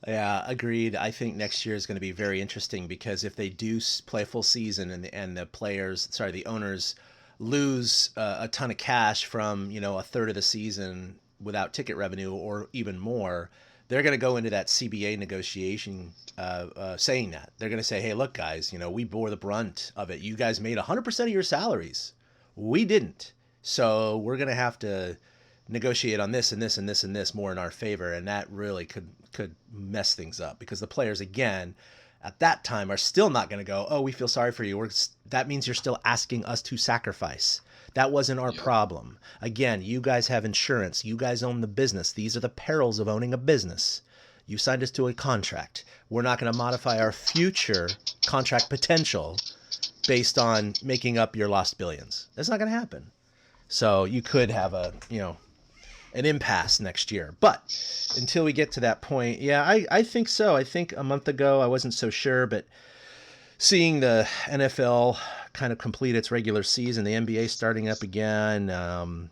Speaker 3: Yeah, agreed. I think next year is going to be very interesting because if they do play a full season and the owners lose a ton of cash from, a third of the season without ticket revenue or even more, they're going to go into that CBA negotiation saying that. They're going to say, hey, look, guys, we bore the brunt of it. You guys made 100% of your salaries. We didn't. So we're going to have to negotiate on this and this and this and this more in our favor. And that really could mess things up because the players, again, at that time are still not going to go, oh, we feel sorry for you. That means you're still asking us to sacrifice. That wasn't our problem. Again, you guys have insurance. You guys own the business. These are the perils of owning a business. You signed us to a contract. We're not going to modify our future contract potential based on making up your lost billions. That's not going to happen. So you could have an impasse next year. But until we get to that point, I think so. I think a month ago I wasn't so sure, but seeing the NFL kind of complete its regular season, the NBA starting up again, and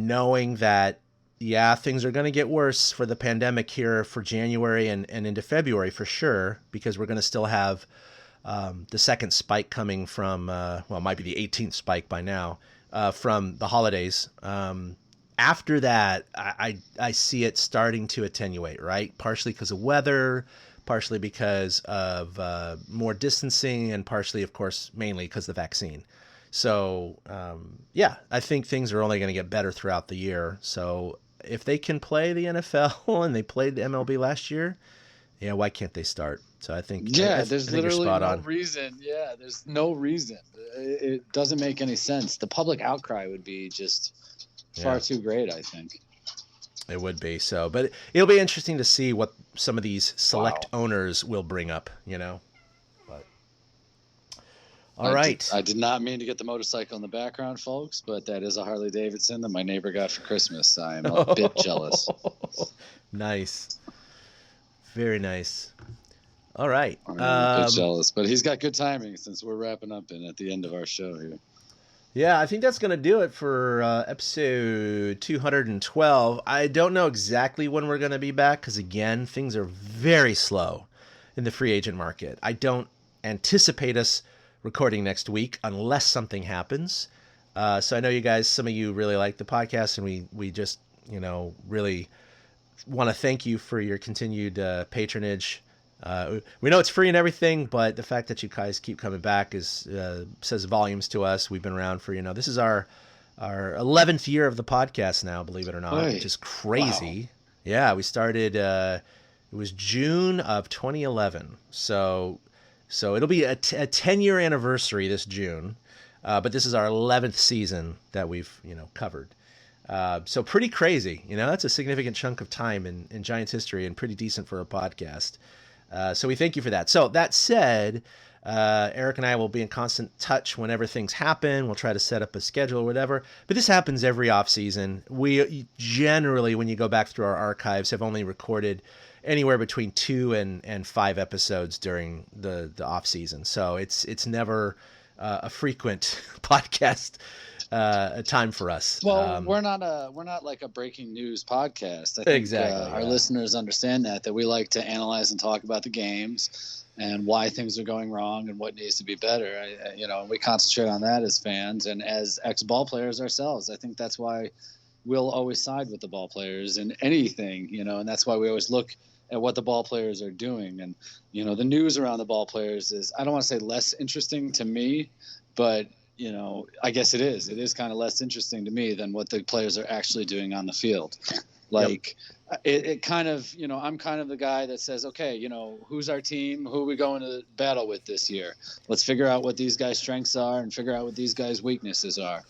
Speaker 3: knowing that, things are going to get worse for the pandemic here for January and into February for sure, because we're going to still have the second spike coming from, it might be the 18th spike by now, from the holidays. After that, I see it starting to attenuate, right? Partially because of weather, partially because of more distancing, and partially, of course, mainly because of the vaccine. So, I think things are only going to get better throughout the year. So if they can play the NFL and they played the MLB last year, why can't they start? So I think
Speaker 4: there's literally no reason. Yeah, there's no reason. It doesn't make any sense. The public outcry would be just far too great, I think.
Speaker 3: It would be so, but it'll be interesting to see what some of these select owners will bring up, But all right.
Speaker 4: I did not mean to get the motorcycle in the background, folks, but that is a Harley Davidson that my neighbor got for Christmas. I am a bit jealous.
Speaker 3: Nice. Very nice. All right.
Speaker 4: I'm a bit jealous, but he's got good timing since we're wrapping up at the end of our show here.
Speaker 3: Yeah, I think that's going to do it for episode 212. I don't know exactly when we're going to be back because, again, things are very slow in the free agent market. I don't anticipate us recording next week unless something happens. So I know you guys, some of you really like the podcast, and we just, really want to thank you for your continued patronage. We know it's free and everything, but the fact that you guys keep coming back says volumes to us. We've been around for, this is our 11th year of the podcast now, believe it or not, which is crazy. Wow. Yeah, we started, it was June of 2011. So it'll be a 10-year anniversary this June. But this is our 11th season that we've, covered. So pretty crazy, that's a significant chunk of time in Giants history and pretty decent for a podcast. So we thank you for that. So that said, Eric and I will be in constant touch whenever things happen. We'll try to set up a schedule or whatever. But this happens every offseason. We generally, when you go back through our archives, have only recorded anywhere between 2 and 5 episodes during the offseason. So it's never a frequent podcast time for us.
Speaker 4: Well, we're not like a breaking news podcast. I think
Speaker 3: exactly,
Speaker 4: our listeners understand that we like to analyze and talk about the games and why things are going wrong and what needs to be better. And we concentrate on that as fans and as ex-ball players ourselves. I think that's why we'll always side with the ball players in anything, and that's why we always look at what the ball players are doing. And, the news around the ball players is, I don't want to say less interesting to me, but, I guess it is. It is kind of less interesting to me than what the players are actually doing on the field. Like, it kind of, I'm kind of the guy that says, okay, who's our team? Who are we going to battle with this year? Let's figure out what these guys' strengths are and figure out what these guys' weaknesses are.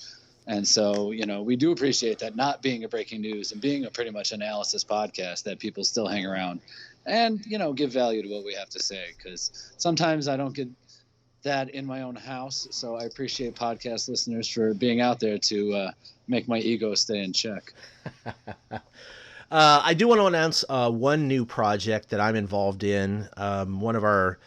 Speaker 4: And so, we do appreciate that, not being a breaking news and being a pretty much analysis podcast, that people still hang around and, give value to what we have to say. Because sometimes I don't get that in my own house. So I appreciate podcast listeners for being out there to make my ego stay in check.
Speaker 3: I do want to announce one new project that I'm involved in. The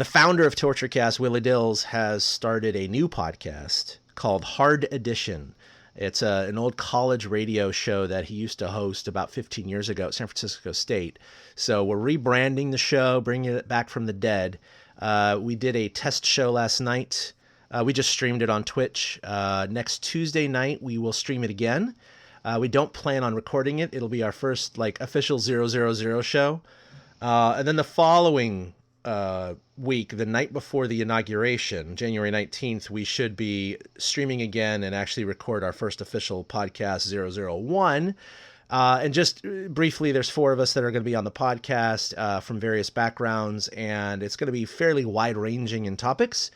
Speaker 3: founder of TortureCast, Willie Dills, has started a new podcast called Hard Edition. It's an old college radio show that he used to host about 15 years ago at San Francisco State. So we're rebranding the show, bringing it back from the dead. We did a test show last night. We just streamed it on Twitch. Next Tuesday night, we will stream it again. We don't plan on recording it. It'll be our first official 000 show. And then the following week, the night before the inauguration, January 19th, we should be streaming again and actually record our first official podcast 001. And just briefly, there's 4 of us that are going to be on the podcast from various backgrounds, and it's going to be fairly wide-ranging in topics,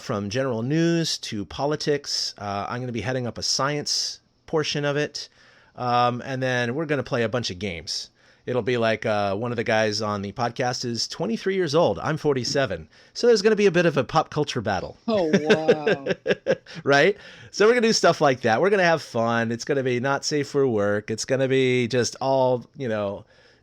Speaker 3: from general news to politics. I'm going to be heading up a science portion of it, and then we're going to play a bunch of games. It'll be like one of the guys on the podcast is 23 years old. I'm 47. So there's going to be a bit of a pop culture battle.
Speaker 4: Oh, wow.
Speaker 3: Right? So we're going to do stuff like that. We're going to have fun. It's going to be not safe for work. It's going to be just all,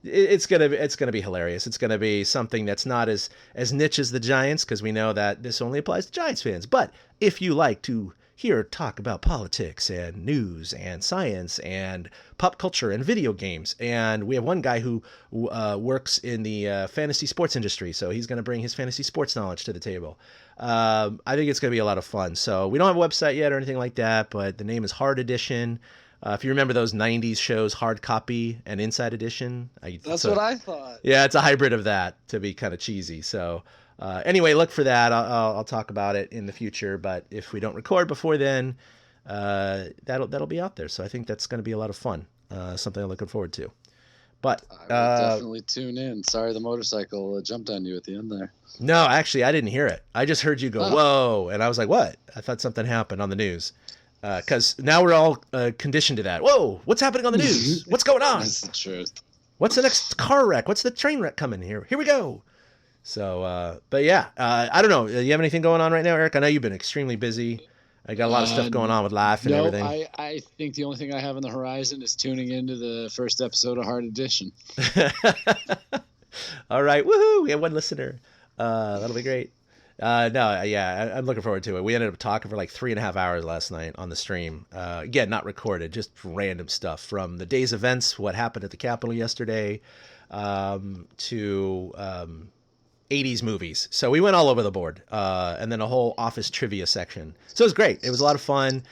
Speaker 3: it's going to be hilarious. It's going to be something that's not as niche as the Giants, because we know that this only applies to Giants fans. But if you like to hear talk about politics and news and science and pop culture and video games, and we have one guy who works in the fantasy sports industry, so he's going to bring his fantasy sports knowledge to the table. I think it's going to be a lot of fun. So we don't have a website yet or anything like that, but the name is Hard Edition. If you remember those 90s shows, Hard Copy and Inside Edition.
Speaker 4: That's what I thought.
Speaker 3: Yeah, it's a hybrid of that to be kind of cheesy. So anyway, look for that. I'll talk about it in the future, but if we don't record before then, that'll be out there. So I think that's going to be a lot of fun. Something I'm looking forward to. But
Speaker 4: I will definitely tune in. Sorry, the motorcycle jumped on you at the end there.
Speaker 3: No, actually, I didn't hear it. I just heard you go, whoa. And I was like, what? I thought something happened on the news. Because now we're all conditioned to that. Whoa, what's happening on the news? What's going on?
Speaker 4: That's the truth.
Speaker 3: What's the next car wreck? What's the train wreck coming here? Here we go. So, but yeah, I don't know. You have anything going on right now, Eric? I know you've been extremely busy. I got a lot of stuff going on with life and everything.
Speaker 4: I think the only thing I have on the horizon is tuning into the first episode of Hard Edition.
Speaker 3: All right. Woohoo. We have one listener. That'll be great. I'm looking forward to it. We ended up talking for like 3.5 hours last night on the stream. Again, not recorded, just random stuff from the day's events, what happened at the Capitol yesterday, to 80s movies. So we went all over the board, and then a whole office trivia section. So it was great. It was a lot of fun.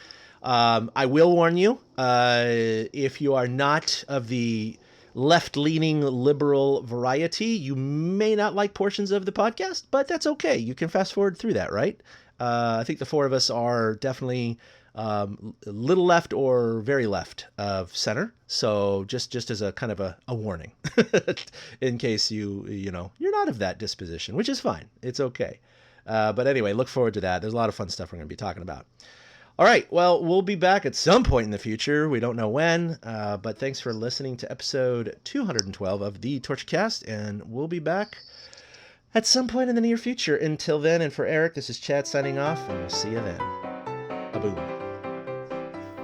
Speaker 3: I will warn you, if you are not of the left-leaning liberal variety, you may not like portions of the podcast, but that's okay. You can fast forward through that, right? I think the 4 of us are definitely a little left or very left of center. So just as a kind of a warning, in case you're not of that disposition, which is fine. It's okay. But anyway, look forward to that. There's a lot of fun stuff we're going to be talking about. All right. Well, we'll be back at some point in the future. We don't know when, but thanks for listening to episode 212 of the TortureCast, and we'll be back at some point in the near future. Until then, and for Eric, this is Chad signing off, and we'll see you then. A boom.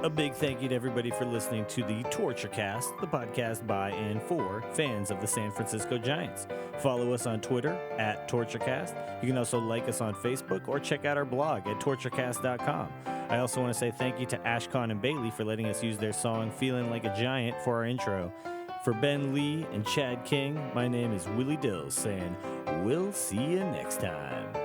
Speaker 5: A big thank you to everybody for listening to the TortureCast, the podcast by and for fans of the San Francisco Giants. Follow us on Twitter at TortureCast. You can also like us on Facebook or check out our blog at TortureCast.com. I also want to say thank you to Ashcon and Bailey for letting us use their song Feeling Like a Giant for our intro. For Ben Lee and Chad King, my name is Willie Dills saying, we'll see you next time.